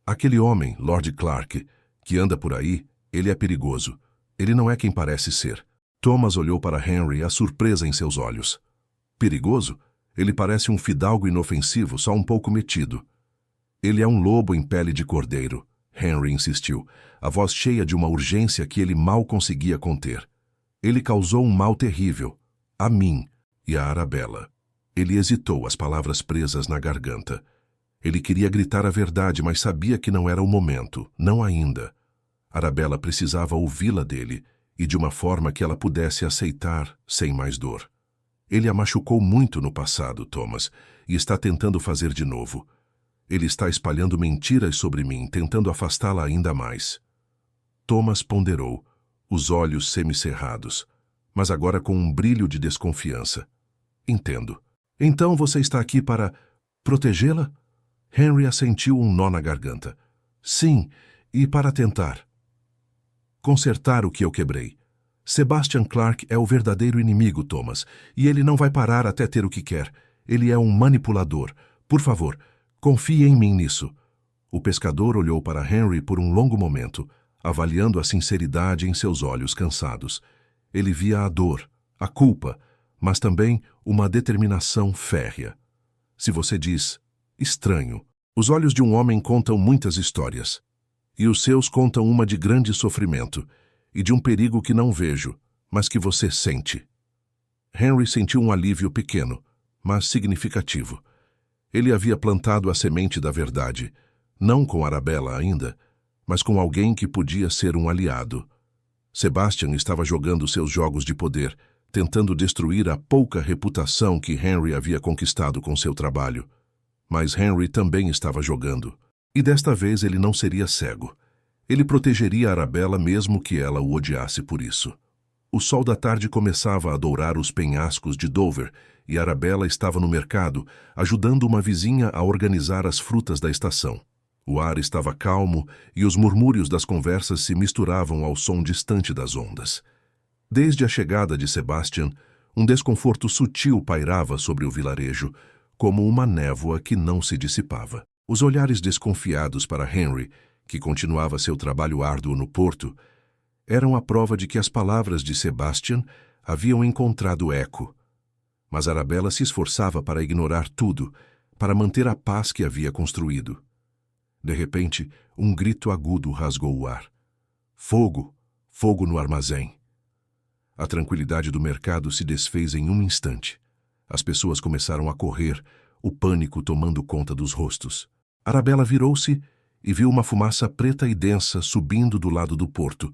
aquele homem, Lord Clark, que anda por aí, ele é perigoso. Ele não é quem parece ser. Thomas olhou para Henry, a surpresa em seus olhos. Perigoso? Ele parece um fidalgo inofensivo, só um pouco metido. Ele é um lobo em pele de cordeiro, Henry insistiu, a voz cheia de uma urgência que ele mal conseguia conter. Ele causou um mal terrível, a mim e a Arabella. Ele hesitou, as palavras presas na garganta. Ele queria gritar a verdade, mas sabia que não era o momento, não ainda. Arabella precisava ouvi-la dele, e de uma forma que ela pudesse aceitar sem mais dor. Ele a machucou muito no passado, Thomas, e está tentando fazer de novo. Ele está espalhando mentiras sobre mim, tentando afastá-la ainda mais. Thomas ponderou, os olhos semicerrados, mas agora com um brilho de desconfiança. Entendo. Então você está aqui para protegê-la? Henry assentiu um nó na garganta. Sim, e para tentar consertar o que eu quebrei. Sebastian Clarke é o verdadeiro inimigo, Thomas, e ele não vai parar até ter o que quer. Ele é um manipulador. Por favor, confie em mim nisso. O pescador olhou para Henry por um longo momento, avaliando a sinceridade em seus olhos cansados. Ele via a dor, a culpa, mas também uma determinação férrea. Se você diz, estranho, os olhos de um homem contam muitas histórias, e os seus contam uma de grande sofrimento, e de um perigo que não vejo, mas que você sente. Henry sentiu um alívio pequeno, mas significativo. Ele havia plantado a semente da verdade, não com Arabella ainda, mas com alguém que podia ser um aliado. Sebastian estava jogando seus jogos de poder, tentando destruir a pouca reputação que Henry havia conquistado com seu trabalho. Mas Henry também estava jogando, e desta vez ele não seria cego. Ele protegeria Arabella mesmo que ela o odiasse por isso. O sol da tarde começava a dourar os penhascos de Dover e Arabella estava no mercado, ajudando uma vizinha a organizar as frutas da estação. O ar estava calmo e os murmúrios das conversas se misturavam ao som distante das ondas. Desde a chegada de Sebastian, um desconforto sutil pairava sobre o vilarejo, como uma névoa que não se dissipava. Os olhares desconfiados para Henry, que continuava seu trabalho árduo no porto, eram a prova de que as palavras de Sebastian haviam encontrado eco. Mas Arabella se esforçava para ignorar tudo, para manter a paz que havia construído. De repente, um grito agudo rasgou o ar. Fogo! Fogo no armazém! A tranquilidade do mercado se desfez em um instante. As pessoas começaram a correr, o pânico tomando conta dos rostos. Arabella virou-se e viu uma fumaça preta e densa subindo do lado do porto,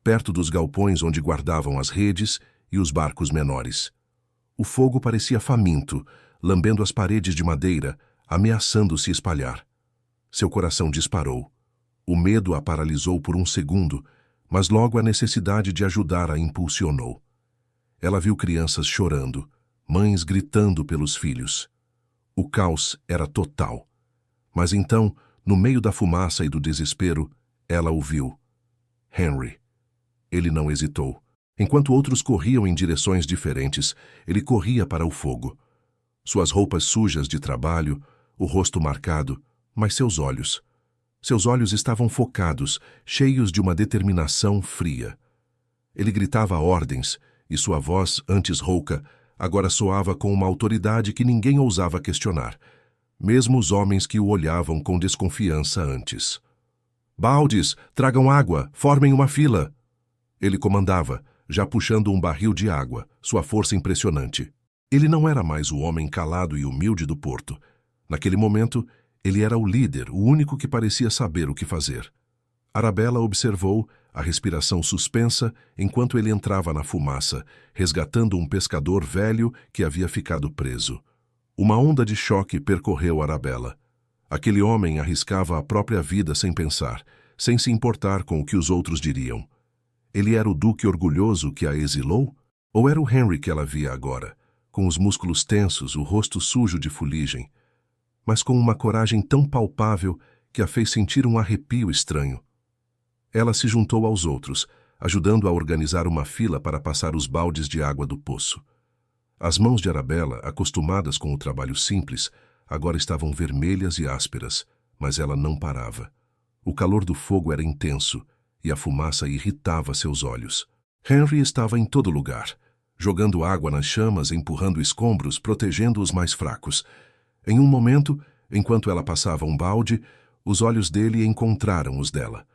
perto dos galpões onde guardavam as redes e os barcos menores. O fogo parecia faminto, lambendo as paredes de madeira, ameaçando se espalhar. Seu coração disparou. O medo a paralisou por um segundo, mas logo a necessidade de ajudar a impulsionou. Ela viu crianças chorando, mães gritando pelos filhos. O caos era total. Mas então, no meio da fumaça e do desespero, ela o viu. Henry. Ele não hesitou. Enquanto outros corriam em direções diferentes, ele corria para o fogo. Suas roupas sujas de trabalho, o rosto marcado, mas seus olhos estavam focados, cheios de uma determinação fria. Ele gritava ordens, e sua voz, antes rouca, agora soava com uma autoridade que ninguém ousava questionar, mesmo os homens que o olhavam com desconfiança antes. Baldes, tragam água, formem uma fila! Ele comandava, já puxando um barril de água, sua força impressionante. Ele não era mais o homem calado e humilde do porto. Naquele momento, ele era o líder, o único que parecia saber o que fazer. Arabella observou, a respiração suspensa, enquanto ele entrava na fumaça, resgatando um pescador velho que havia ficado preso. Uma onda de choque percorreu Arabella. Aquele homem arriscava a própria vida sem pensar, sem se importar com o que os outros diriam. Ele era o duque orgulhoso que a exilou? Ou era o Henry que ela via agora, com os músculos tensos, o rosto sujo de fuligem, mas com uma coragem tão palpável que a fez sentir um arrepio estranho? Ela se juntou aos outros, ajudando a organizar uma fila para passar os baldes de água do poço. As mãos de Arabella, acostumadas com o trabalho simples, agora estavam vermelhas e ásperas, mas ela não parava. O calor do fogo era intenso, e a fumaça irritava seus olhos. Henry estava em todo lugar, jogando água nas chamas, empurrando escombros, protegendo os mais fracos. Em um momento, enquanto ela passava um balde, os olhos dele encontraram os dela.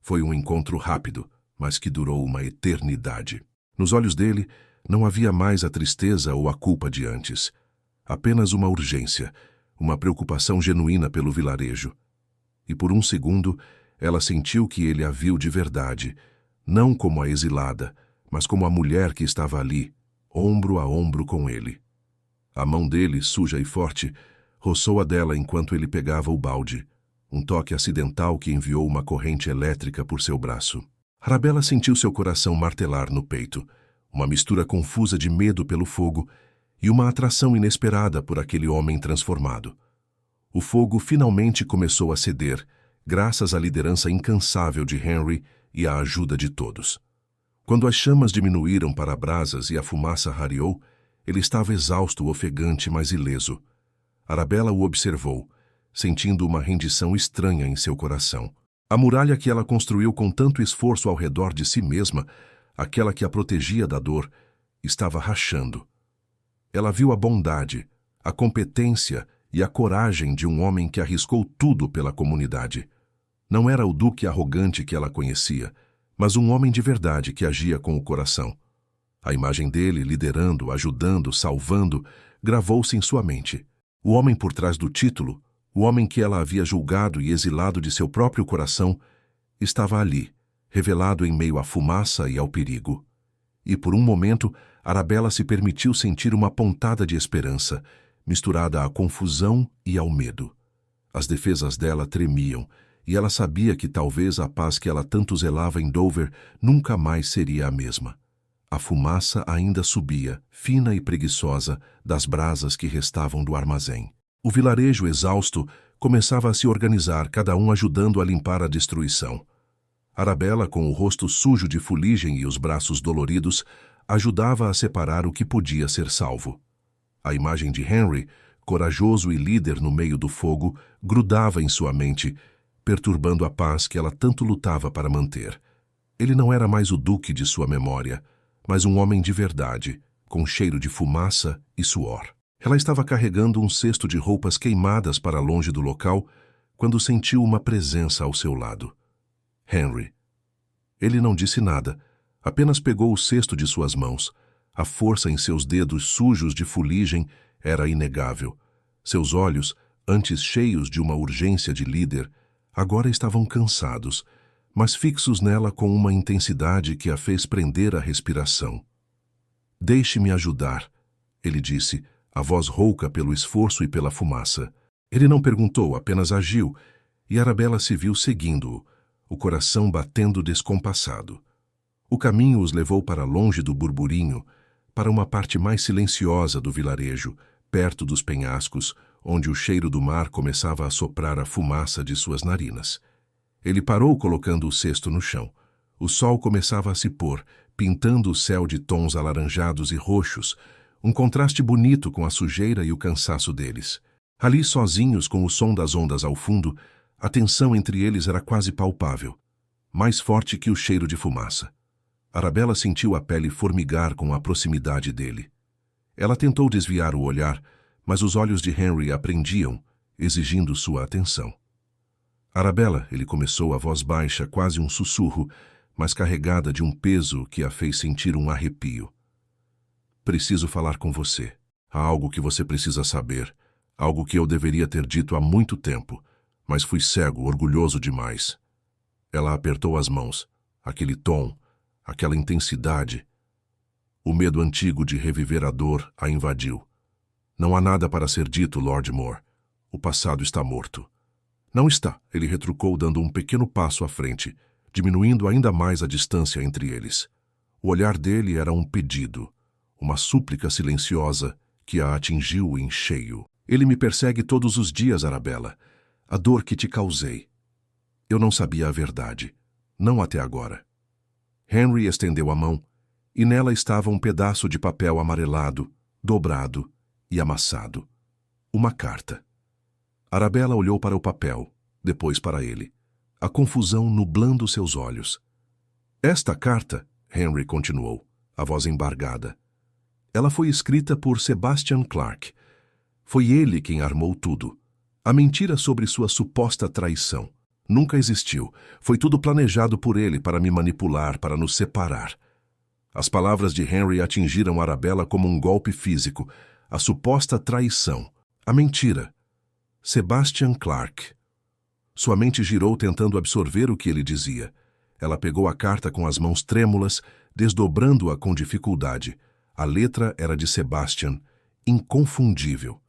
Foi um encontro rápido, mas que durou uma eternidade. Nos olhos dele, não havia mais a tristeza ou a culpa de antes. Apenas uma urgência, uma preocupação genuína pelo vilarejo. E por um segundo, ela sentiu que ele a viu de verdade, não como a exilada, mas como a mulher que estava ali, ombro a ombro com ele. A mão dele, suja e forte, roçou a dela enquanto ele pegava o balde, um toque acidental que enviou uma corrente elétrica por seu braço. Arabella sentiu seu coração martelar no peito, uma mistura confusa de medo pelo fogo e uma atração inesperada por aquele homem transformado. O fogo finalmente começou a ceder, graças à liderança incansável de Henry e à ajuda de todos. Quando as chamas diminuíram para brasas e a fumaça rareou, ele estava exausto, ofegante, mas ileso. Arabella o observou, sentindo uma rendição estranha em seu coração. A muralha que ela construiu com tanto esforço ao redor de si mesma, aquela que a protegia da dor, estava rachando. Ela viu a bondade, a competência e a coragem de um homem que arriscou tudo pela comunidade. Não era o duque arrogante que ela conhecia, mas um homem de verdade que agia com o coração. A imagem dele, liderando, ajudando, salvando, gravou-se em sua mente. O homem por trás do título, o homem que ela havia julgado e exilado de seu próprio coração, estava ali, revelado em meio à fumaça e ao perigo. E por um momento, Arabella se permitiu sentir uma pontada de esperança, misturada à confusão e ao medo. As defesas dela tremiam, e ela sabia que talvez a paz que ela tanto zelava em Dover nunca mais seria a mesma. A fumaça ainda subia, fina e preguiçosa, das brasas que restavam do armazém. O vilarejo exausto começava a se organizar, cada um ajudando a limpar a destruição. Arabella, com o rosto sujo de fuligem e os braços doloridos, ajudava a separar o que podia ser salvo. A imagem de Henry, corajoso e líder no meio do fogo, grudava em sua mente, perturbando a paz que ela tanto lutava para manter. Ele não era mais o duque de sua memória, mas um homem de verdade, com cheiro de fumaça e suor. Ela estava carregando um cesto de roupas queimadas para longe do local, quando sentiu uma presença ao seu lado. Henry. Ele não disse nada, apenas pegou o cesto de suas mãos. A força em seus dedos sujos de fuligem era inegável. Seus olhos, antes cheios de uma urgência de líder, agora estavam cansados, mas fixos nela com uma intensidade que a fez prender a respiração. "Deixe-me ajudar", ele disse, a voz rouca pelo esforço e pela fumaça. Ele não perguntou, apenas agiu, e Arabella se viu seguindo-o, o coração batendo descompassado. O caminho os levou para longe do burburinho, para uma parte mais silenciosa do vilarejo, perto dos penhascos, onde o cheiro do mar começava a soprar a fumaça de suas narinas. Ele parou colocando o cesto no chão. O sol começava a se pôr, pintando o céu de tons alaranjados e roxos, um contraste bonito com a sujeira e o cansaço deles. Ali, sozinhos, com o som das ondas ao fundo, a tensão entre eles era quase palpável, mais forte que o cheiro de fumaça. Arabella sentiu a pele formigar com a proximidade dele. Ela tentou desviar o olhar, mas os olhos de Henry a prendiam, exigindo sua atenção. "Arabella", ele começou, a voz baixa, quase um sussurro, mas carregada de um peso que a fez sentir um arrepio. "Preciso falar com você. Há algo que você precisa saber, algo que eu deveria ter dito há muito tempo, mas fui cego, orgulhoso demais." Ela apertou as mãos, aquele tom, aquela intensidade. O medo antigo de reviver a dor a invadiu. "Não há nada para ser dito, Lord Moore. O passado está morto." "Não está", ele retrucou, dando um pequeno passo à frente, diminuindo ainda mais a distância entre eles. O olhar dele era um pedido, uma súplica silenciosa que a atingiu em cheio. "Ele me persegue todos os dias, Arabella. A dor que te causei. Eu não sabia a verdade. Não até agora." Henry estendeu a mão, e nela estava um pedaço de papel amarelado, dobrado e amassado. Uma carta. Arabella olhou para o papel, depois para ele, a confusão nublando seus olhos. "Esta carta", Henry continuou, a voz embargada, "ela foi escrita por Sebastian Clarke. Foi ele quem armou tudo. A mentira sobre sua suposta traição nunca existiu. Foi tudo planejado por ele para me manipular, para nos separar." As palavras de Henry atingiram Arabella como um golpe físico. A suposta traição. A mentira. Sebastian Clarke. Sua mente girou tentando absorver o que ele dizia. Ela pegou a carta com as mãos trêmulas, desdobrando-a com dificuldade. A letra era de Sebastian, inconfundível.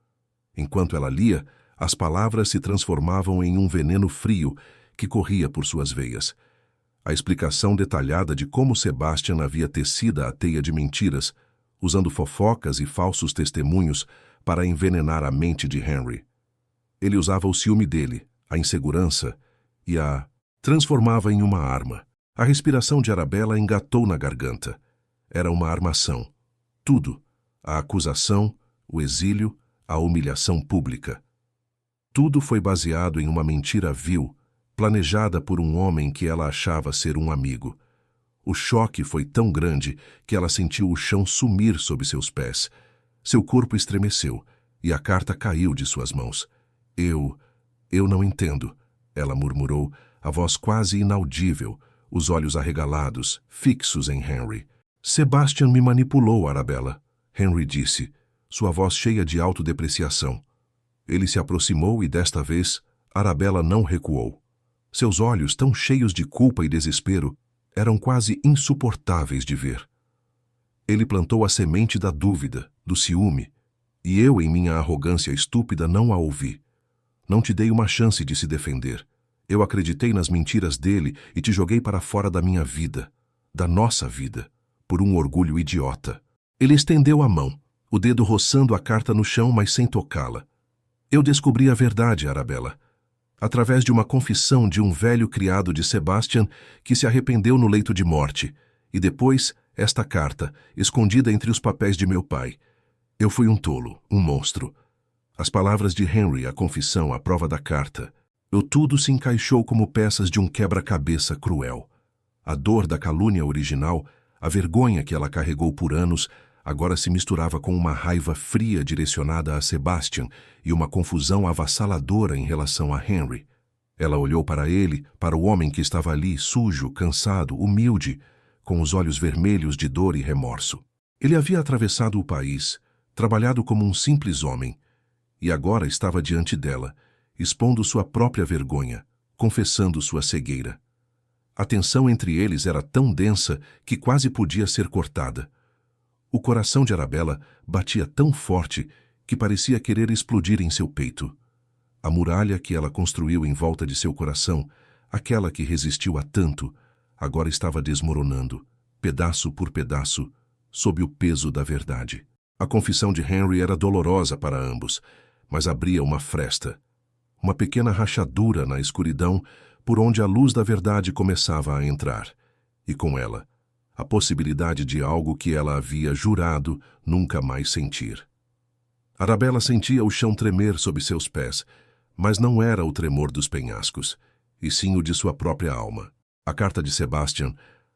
Enquanto ela lia, as palavras se transformavam em um veneno frio que corria por suas veias. A explicação detalhada de como Sebastian havia tecido a teia de mentiras, usando fofocas e falsos testemunhos para envenenar a mente de Henry. Ele usava o ciúme dele, a insegurança, e a transformava em uma arma. A respiração de Arabella engatou na garganta. Era uma armação. Tudo. A acusação, o exílio, a humilhação pública. Tudo foi baseado em uma mentira vil, planejada por um homem que ela achava ser um amigo. O choque foi tão grande que ela sentiu o chão sumir sob seus pés. Seu corpo estremeceu e a carta caiu de suas mãos. Eu não entendo, ela murmurou, a voz quase inaudível, os olhos arregalados, fixos em Henry. Sebastian me manipulou, Arabella, Henry disse, sua voz cheia de autodepreciação. Ele se aproximou e, desta vez, Arabella não recuou. Seus olhos, tão cheios de culpa e desespero, eram quase insuportáveis de ver. Ele plantou a semente da dúvida, do ciúme, e eu, em minha arrogância estúpida, não a ouvi. Não te dei uma chance de se defender. Eu acreditei nas mentiras dele e te joguei para fora da minha vida, da nossa vida, por um orgulho idiota. Ele estendeu a mão, o dedo roçando a carta no chão, mas sem tocá-la. Eu descobri a verdade, Arabella, através de uma confissão de um velho criado de Sebastian que se arrependeu no leito de morte, e depois esta carta, escondida entre os papéis de meu pai. Eu fui um tolo, um monstro. As palavras de Henry, a confissão, a prova da carta. Tudo se encaixou como peças de um quebra-cabeça cruel. A dor da calúnia original, a vergonha que ela carregou por anos, agora se misturava com uma raiva fria direcionada a Sebastian e uma confusão avassaladora em relação a Henry. Ela olhou para ele, para o homem que estava ali, sujo, cansado, humilde, com os olhos vermelhos de dor e remorso. Ele havia atravessado o país, trabalhado como um simples homem, e agora estava diante dela, expondo sua própria vergonha, confessando sua cegueira. A tensão entre eles era tão densa que quase podia ser cortada. O coração de Arabella batia tão forte que parecia querer explodir em seu peito. A muralha que ela construiu em volta de seu coração, aquela que resistiu a tanto, agora estava desmoronando, pedaço por pedaço, sob o peso da verdade. A confissão de Henry era dolorosa para ambos, mas abria uma fresta, uma pequena rachadura na escuridão por onde a luz da verdade começava a entrar, e com ela, a possibilidade de algo que ela havia jurado nunca mais sentir. Arabella sentia o chão tremer sob seus pés, mas não era o tremor dos penhascos, e sim o de sua própria alma. A carta de Sebastian,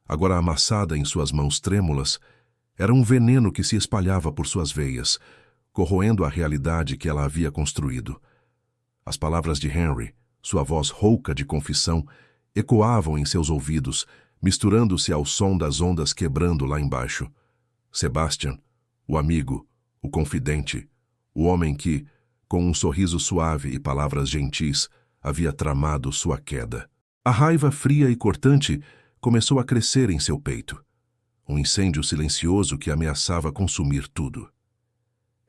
agora amassada em suas mãos trêmulas, era um veneno que se espalhava por suas veias, corroendo a realidade que ela havia construído. As palavras de Henry, sua voz rouca de confissão, ecoavam em seus ouvidos, misturando-se ao som das ondas quebrando lá embaixo. Sebastian, o amigo, o confidente, o homem que, com um sorriso suave e palavras gentis, havia tramado sua queda. A raiva fria e cortante começou a crescer em seu peito. Um incêndio silencioso que ameaçava consumir tudo.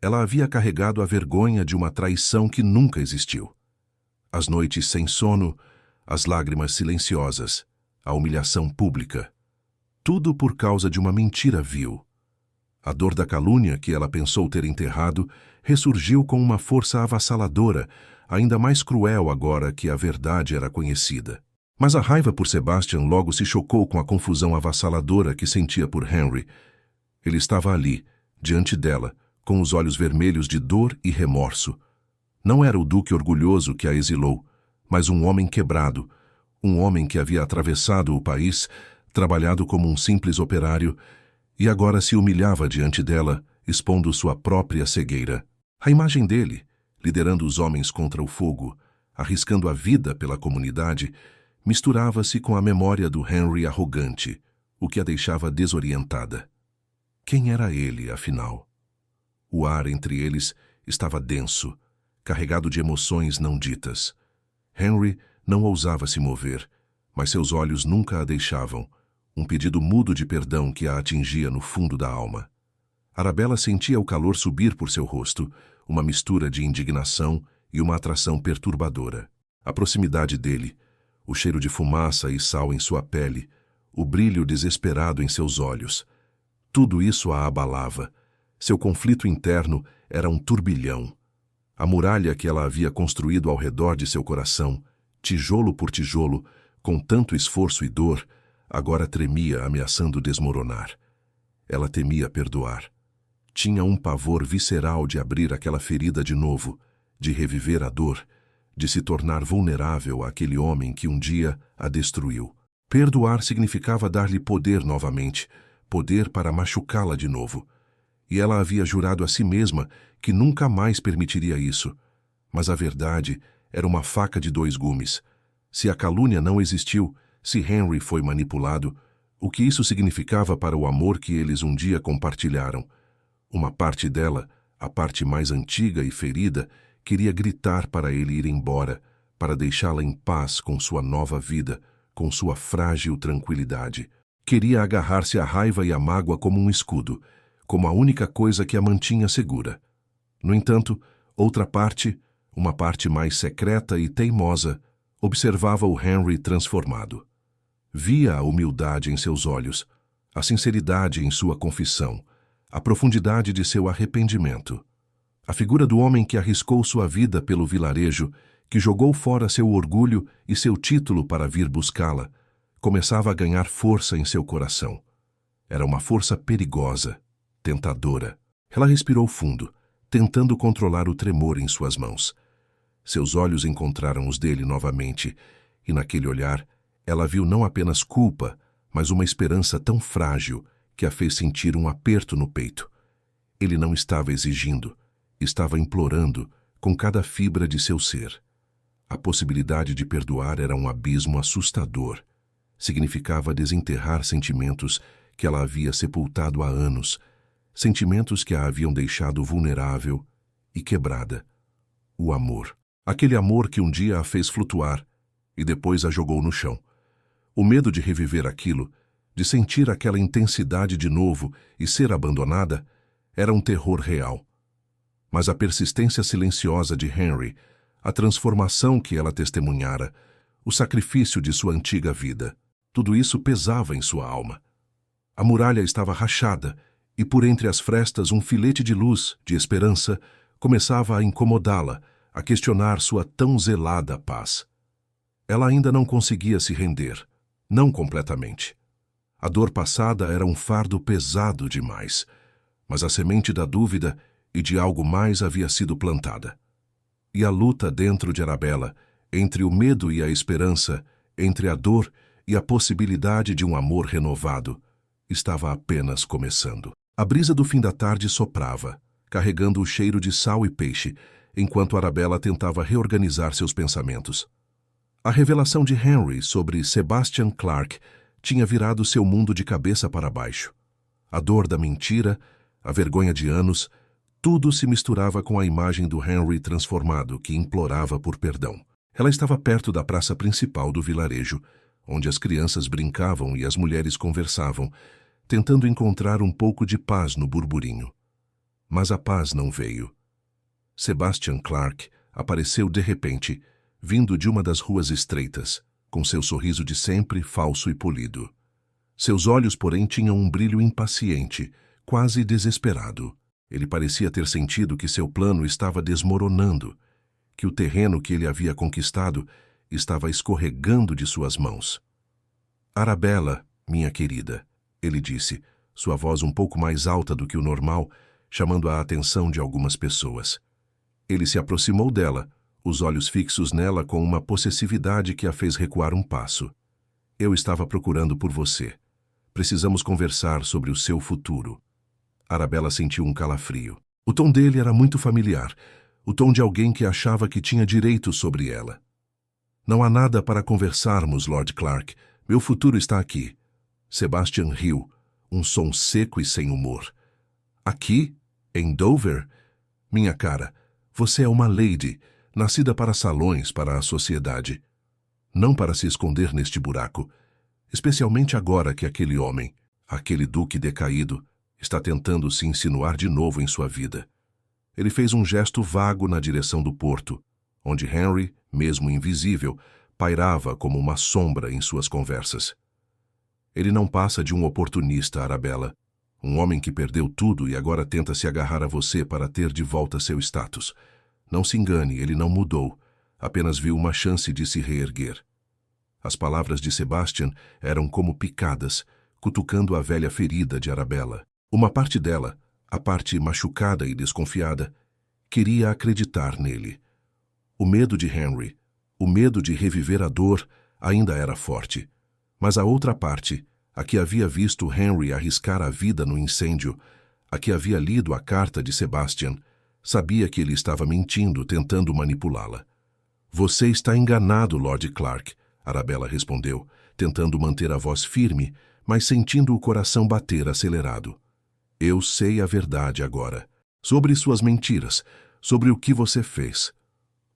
Ela havia carregado a vergonha de uma traição que nunca existiu. As noites sem sono, as lágrimas silenciosas, a humilhação pública. Tudo por causa de uma mentira vil. A dor da calúnia que ela pensou ter enterrado ressurgiu com uma força avassaladora, ainda mais cruel agora que a verdade era conhecida. Mas a raiva por Sebastian logo se chocou com a confusão avassaladora que sentia por Henry. Ele estava ali, diante dela, com os olhos vermelhos de dor e remorso. Não era o duque orgulhoso que a exilou, mas um homem quebrado, um homem que havia atravessado o país, trabalhado como um simples operário, e agora se humilhava diante dela, expondo sua própria cegueira. A imagem dele, liderando os homens contra o fogo, arriscando a vida pela comunidade, misturava-se com a memória do Henry arrogante, o que a deixava desorientada. Quem era ele, afinal? O ar entre eles estava denso, carregado de emoções não ditas. Henry não ousava se mover, mas seus olhos nunca a deixavam, um pedido mudo de perdão que a atingia no fundo da alma. Arabella sentia o calor subir por seu rosto, uma mistura de indignação e uma atração perturbadora. A proximidade dele, o cheiro de fumaça e sal em sua pele, o brilho desesperado em seus olhos, tudo isso a abalava. Seu conflito interno era um turbilhão. A muralha que ela havia construído ao redor de seu coração, tijolo por tijolo, com tanto esforço e dor, agora tremia, ameaçando desmoronar. Ela temia perdoar. Tinha um pavor visceral de abrir aquela ferida de novo, de reviver a dor, de se tornar vulnerável àquele homem que um dia a destruiu. Perdoar significava dar-lhe poder novamente, poder para machucá-la de novo. E ela havia jurado a si mesma que nunca mais permitiria isso. Mas a verdade era uma faca de dois gumes. Se a calúnia não existiu, se Henry foi manipulado, o que isso significava para o amor que eles um dia compartilharam? Uma parte dela, a parte mais antiga e ferida, queria gritar para ele ir embora, para deixá-la em paz com sua nova vida, com sua frágil tranquilidade. Queria agarrar-se à raiva e à mágoa como um escudo, como a única coisa que a mantinha segura. No entanto, outra parte, uma parte mais secreta e teimosa, observava o Henry transformado. Via a humildade em seus olhos, a sinceridade em sua confissão, a profundidade de seu arrependimento. A figura do homem que arriscou sua vida pelo vilarejo, que jogou fora seu orgulho e seu título para vir buscá-la, começava a ganhar força em seu coração. Era uma força perigosa, tentadora. Ela respirou fundo, tentando controlar o tremor em suas mãos. Seus olhos encontraram os dele novamente, e naquele olhar ela viu não apenas culpa, mas uma esperança tão frágil que a fez sentir um aperto no peito. Ele não estava exigindo, estava implorando com cada fibra de seu ser. A possibilidade de perdoar era um abismo assustador. Significava desenterrar sentimentos que ela havia sepultado há anos, sentimentos que a haviam deixado vulnerável e quebrada. O amor. Aquele amor que um dia a fez flutuar e depois a jogou no chão. O medo de reviver aquilo, de sentir aquela intensidade de novo e ser abandonada, era um terror real. Mas a persistência silenciosa de Henry, a transformação que ela testemunhara, o sacrifício de sua antiga vida, tudo isso pesava em sua alma. A muralha estava rachada, e por entre as frestas um filete de luz, de esperança, começava a incomodá-la, a questionar sua tão zelada paz. Ela ainda não conseguia se render, não completamente. A dor passada era um fardo pesado demais, mas a semente da dúvida e de algo mais havia sido plantada. E a luta dentro de Arabella, entre o medo e a esperança, entre a dor e a possibilidade de um amor renovado, estava apenas começando. A brisa do fim da tarde soprava, carregando o cheiro de sal e peixe, enquanto Arabella tentava reorganizar seus pensamentos. A revelação de Henry sobre Sebastian Clarke tinha virado seu mundo de cabeça para baixo. A dor da mentira, a vergonha de anos, tudo se misturava com a imagem do Henry transformado que implorava por perdão. Ela estava perto da praça principal do vilarejo, onde as crianças brincavam e as mulheres conversavam, tentando encontrar um pouco de paz no burburinho. Mas a paz não veio. Sebastian Clarke apareceu de repente, vindo de uma das ruas estreitas, com seu sorriso de sempre falso e polido. Seus olhos, porém, tinham um brilho impaciente, quase desesperado. Ele parecia ter sentido que seu plano estava desmoronando, que o terreno que ele havia conquistado estava escorregando de suas mãos. "Arabella, minha querida", ele disse, sua voz um pouco mais alta do que o normal, chamando a atenção de algumas pessoas. Ele se aproximou dela, os olhos fixos nela com uma possessividade que a fez recuar um passo. "Eu estava procurando por você. Precisamos conversar sobre o seu futuro." Arabella sentiu um calafrio. O tom dele era muito familiar, o tom de alguém que achava que tinha direito sobre ela. "Não há nada para conversarmos, Lord Clarke. Meu futuro está aqui." Sebastian riu, um som seco e sem humor. "Aqui? Em Dover? Minha cara, você é uma lady, nascida para salões, para a sociedade. Não para se esconder neste buraco, especialmente agora que aquele homem, aquele duque decaído, Está tentando se insinuar de novo em sua vida. Ele fez um gesto vago na direção do porto, onde Henry, mesmo invisível, pairava como uma sombra em suas conversas. Ele não passa de um oportunista, Arabella. Um homem que perdeu tudo e agora tenta se agarrar a você para ter de volta seu status. Não se engane, ele não mudou. Apenas viu uma chance de se reerguer. As palavras de Sebastian eram como picadas, cutucando a velha ferida de Arabella. Uma parte dela, a parte machucada e desconfiada, queria acreditar nele. O medo de Henry, o medo de reviver a dor, ainda era forte. Mas a outra parte, a que havia visto Henry arriscar a vida no incêndio, a que havia lido a carta de Sebastian, sabia que ele estava mentindo, tentando manipulá-la. Você está enganado, Lord Clark, Arabella respondeu, tentando manter a voz firme, mas sentindo o coração bater acelerado. Eu sei a verdade agora. Sobre suas mentiras, sobre o que você fez.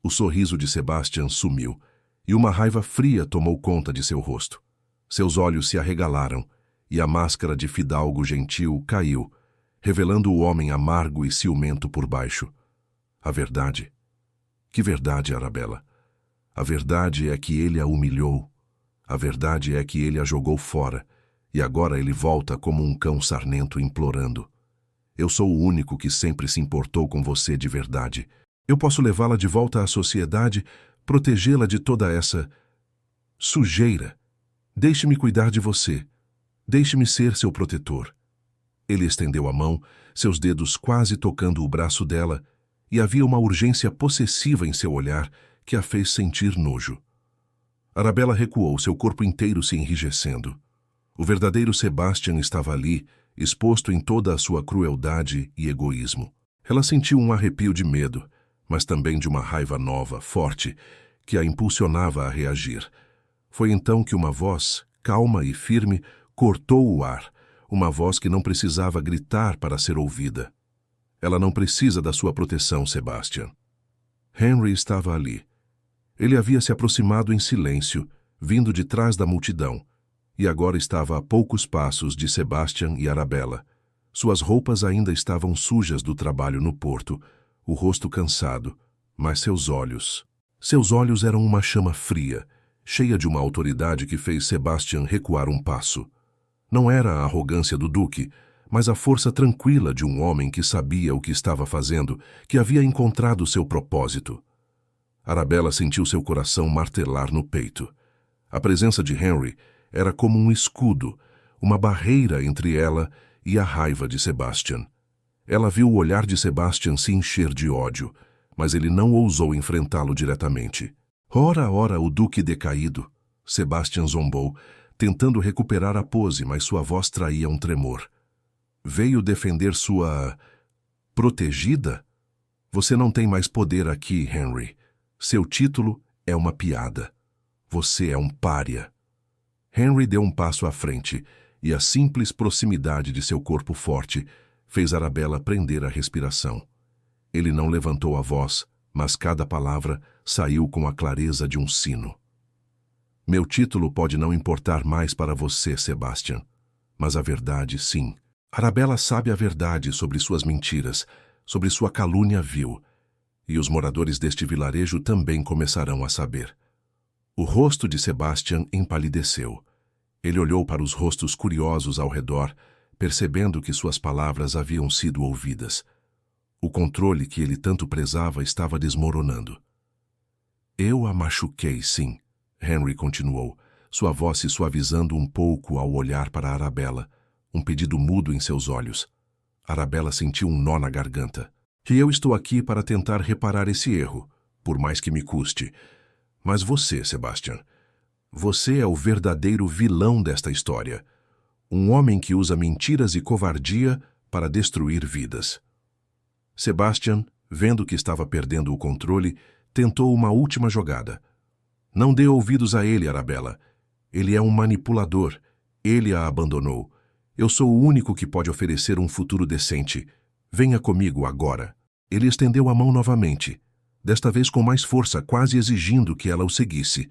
O sorriso de Sebastian sumiu, e uma raiva fria tomou conta de seu rosto. Seus olhos se arregalaram, e a máscara de fidalgo gentil caiu, revelando o homem amargo e ciumento por baixo. A verdade. Que verdade, Arabella? A verdade é que ele a humilhou. A verdade é que ele a jogou fora, e agora ele volta como um cão sarnento implorando. Eu sou o único que sempre se importou com você de verdade. Eu posso levá-la de volta à sociedade, protegê-la de toda essa sujeira. Deixe-me cuidar de você. Deixe-me ser seu protetor. Ele estendeu a mão, seus dedos quase tocando o braço dela, e havia uma urgência possessiva em seu olhar que a fez sentir nojo. Arabella recuou, seu corpo inteiro se enrijecendo. O verdadeiro Sebastian estava ali, exposto em toda a sua crueldade e egoísmo. Ela sentiu um arrepio de medo, mas também de uma raiva nova, forte, que a impulsionava a reagir. Foi então que uma voz, calma e firme, cortou o ar, uma voz que não precisava gritar para ser ouvida. Ela não precisa da sua proteção, Sebastian. Henry estava ali. Ele havia se aproximado em silêncio, vindo de trás da multidão, e agora estava a poucos passos de Sebastian e Arabella. Suas roupas ainda estavam sujas do trabalho no porto, o rosto cansado, mas seus olhos eram uma chama fria, cheia de uma autoridade que fez Sebastian recuar um passo. Não era a arrogância do duque, mas a força tranquila de um homem que sabia o que estava fazendo, que havia encontrado seu propósito. Arabella sentiu seu coração martelar no peito. A presença de Henry era como um escudo, uma barreira entre ela e a raiva de Sebastian. Ela viu o olhar de Sebastian se encher de ódio, mas ele não ousou enfrentá-lo diretamente. Ora, o duque decaído. Sebastian zombou, tentando recuperar a pose, mas sua voz traía um tremor. Veio defender sua protegida? Você não tem mais poder aqui, Henry. Seu título é uma piada. Você é um pária. Henry deu um passo à frente, e a simples proximidade de seu corpo forte fez Arabella prender a respiração. Ele não levantou a voz, mas cada palavra saiu com a clareza de um sino. Meu título pode não importar mais para você, Sebastian, mas a verdade, sim. Arabella sabe a verdade sobre suas mentiras, sobre sua calúnia vil, e os moradores deste vilarejo também começarão a saber. O rosto de Sebastian empalideceu. Ele olhou para os rostos curiosos ao redor, percebendo que suas palavras haviam sido ouvidas. O controle que ele tanto prezava estava desmoronando. Eu a machuquei, sim, Henry continuou, sua voz se suavizando um pouco ao olhar para Arabella, um pedido mudo em seus olhos. Arabella sentiu um nó na garganta. E eu estou aqui para tentar reparar esse erro, por mais que me custe. Mas você, Sebastian, você é o verdadeiro vilão desta história. Um homem que usa mentiras e covardia para destruir vidas. Sebastian, vendo que estava perdendo o controle, tentou uma última jogada. Não dê ouvidos a ele, Arabella. Ele é um manipulador. Ele a abandonou. Eu sou o único que pode oferecer um futuro decente. Venha comigo agora. Ele estendeu a mão novamente, desta vez com mais força, quase exigindo que ela o seguisse.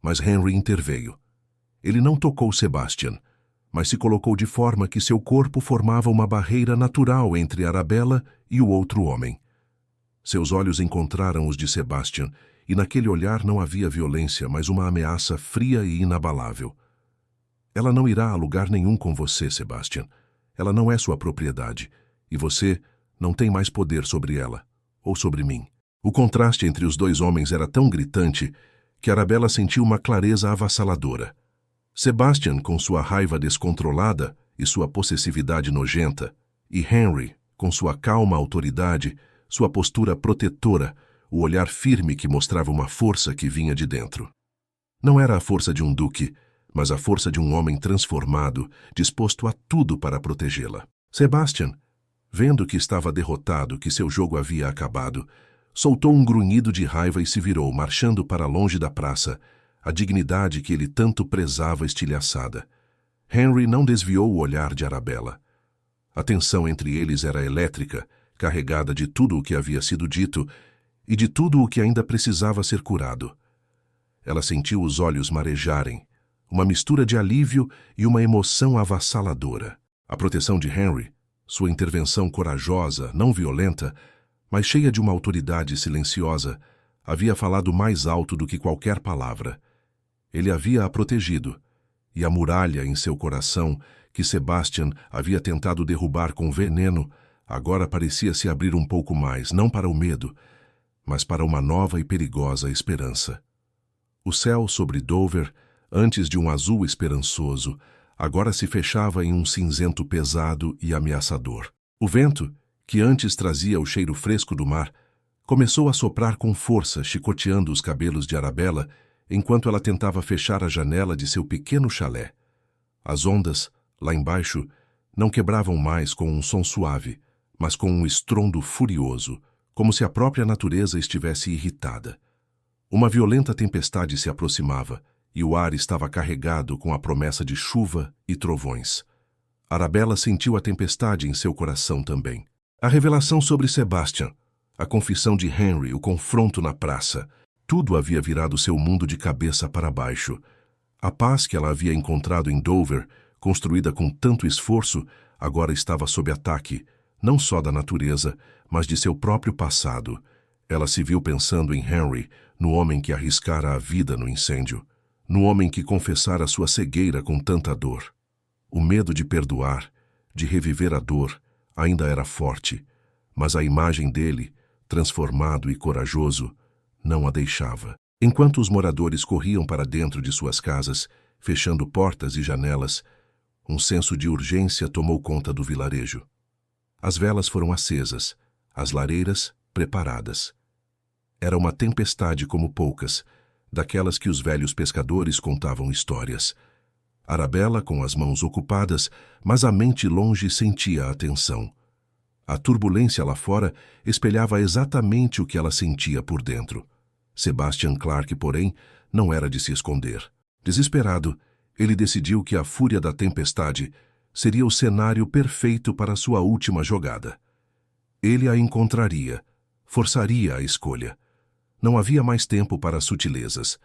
Mas Henry interveio. Ele não tocou Sebastian, mas se colocou de forma que seu corpo formava uma barreira natural entre Arabella e o outro homem. Seus olhos encontraram os de Sebastian, e naquele olhar não havia violência, mas uma ameaça fria e inabalável. Ela não irá a lugar nenhum com você, Sebastian. Ela não é sua propriedade, e você não tem mais poder sobre ela, ou sobre mim. O contraste entre os dois homens era tão gritante que Arabella sentiu uma clareza avassaladora. Sebastian, com sua raiva descontrolada e sua possessividade nojenta, e Henry, com sua calma autoridade, sua postura protetora, o olhar firme que mostrava uma força que vinha de dentro. Não era a força de um duque, mas a força de um homem transformado, disposto a tudo para protegê-la. Sebastian, vendo que estava derrotado, que seu jogo havia acabado, soltou um grunhido de raiva e se virou, marchando para longe da praça, a dignidade que ele tanto prezava estilhaçada. Henry não desviou o olhar de Arabella. A tensão entre eles era elétrica, carregada de tudo o que havia sido dito e de tudo o que ainda precisava ser curado. Ela sentiu os olhos marejarem, uma mistura de alívio e uma emoção avassaladora. A proteção de Henry, sua intervenção corajosa, não violenta, mas cheia de uma autoridade silenciosa, havia falado mais alto do que qualquer palavra. Ele havia-a protegido, e a muralha em seu coração, que Sebastian havia tentado derrubar com veneno, agora parecia se abrir um pouco mais, não para o medo, mas para uma nova e perigosa esperança. O céu sobre Dover, antes de um azul esperançoso, agora se fechava em um cinzento pesado e ameaçador. O vento, que antes trazia o cheiro fresco do mar, começou a soprar com força, chicoteando os cabelos de Arabella, enquanto ela tentava fechar a janela de seu pequeno chalé. As ondas, lá embaixo, não quebravam mais com um som suave, mas com um estrondo furioso, como se a própria natureza estivesse irritada. Uma violenta tempestade se aproximava, e o ar estava carregado com a promessa de chuva e trovões. Arabella sentiu a tempestade em seu coração também. A revelação sobre Sebastian, a confissão de Henry, o confronto na praça, tudo havia virado seu mundo de cabeça para baixo. A paz que ela havia encontrado em Dover, construída com tanto esforço, agora estava sob ataque, não só da natureza, mas de seu próprio passado. Ela se viu pensando em Henry, no homem que arriscara a vida no incêndio, no homem que confessara sua cegueira com tanta dor. O medo de perdoar, de reviver a dor, ainda era forte, mas a imagem dele, transformado e corajoso, não a deixava. Enquanto os moradores corriam para dentro de suas casas, fechando portas e janelas, um senso de urgência tomou conta do vilarejo. As velas foram acesas, as lareiras preparadas. Era uma tempestade como poucas, daquelas que os velhos pescadores contavam histórias. Arabella, com as mãos ocupadas, mas a mente longe, sentia a tensão. A turbulência lá fora espelhava exatamente o que ela sentia por dentro. Sebastian Clarke, porém, não era de se esconder. Desesperado, ele decidiu que a fúria da tempestade seria o cenário perfeito para sua última jogada. Ele a encontraria, forçaria a escolha. Não havia mais tempo para sutilezas.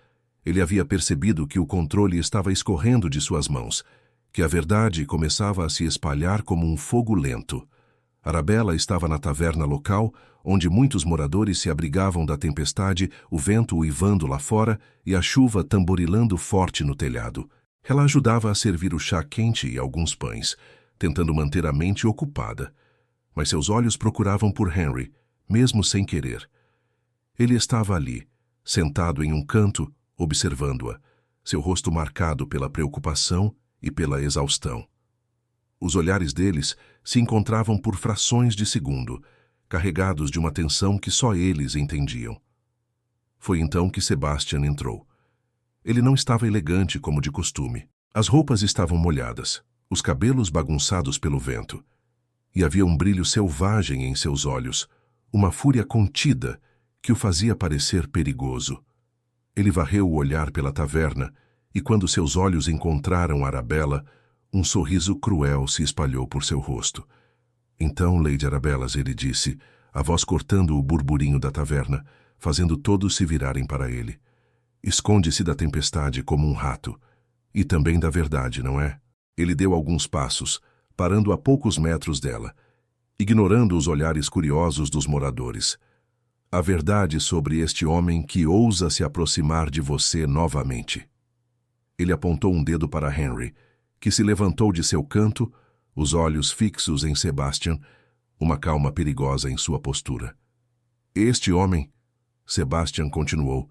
Ele havia percebido que o controle estava escorrendo de suas mãos, que a verdade começava a se espalhar como um fogo lento. Arabella estava na taverna local, onde muitos moradores se abrigavam da tempestade, o vento uivando lá fora e a chuva tamborilando forte no telhado. Ela ajudava a servir o chá quente e alguns pães, tentando manter a mente ocupada. Mas seus olhos procuravam por Henry, mesmo sem querer. Ele estava ali, sentado em um canto, observando-a, seu rosto marcado pela preocupação e pela exaustão. Os olhares deles se encontravam por frações de segundo, carregados de uma tensão que só eles entendiam. Foi então que Sebastian entrou. Ele não estava elegante como de costume. As roupas estavam molhadas, os cabelos bagunçados pelo vento. E havia um brilho selvagem em seus olhos, uma fúria contida que o fazia parecer perigoso. Ele varreu o olhar pela taverna, e quando seus olhos encontraram Arabella, um sorriso cruel se espalhou por seu rosto. Então, Lady Arabella, ele disse, a voz cortando o burburinho da taverna, fazendo todos se virarem para ele. Esconde-se da tempestade como um rato, e também da verdade, não é? Ele deu alguns passos, parando a poucos metros dela, ignorando os olhares curiosos dos moradores. A verdade sobre este homem que ousa se aproximar de você novamente. Ele apontou um dedo para Henry, que se levantou de seu canto, os olhos fixos em Sebastian, uma calma perigosa em sua postura. Este homem, Sebastian continuou,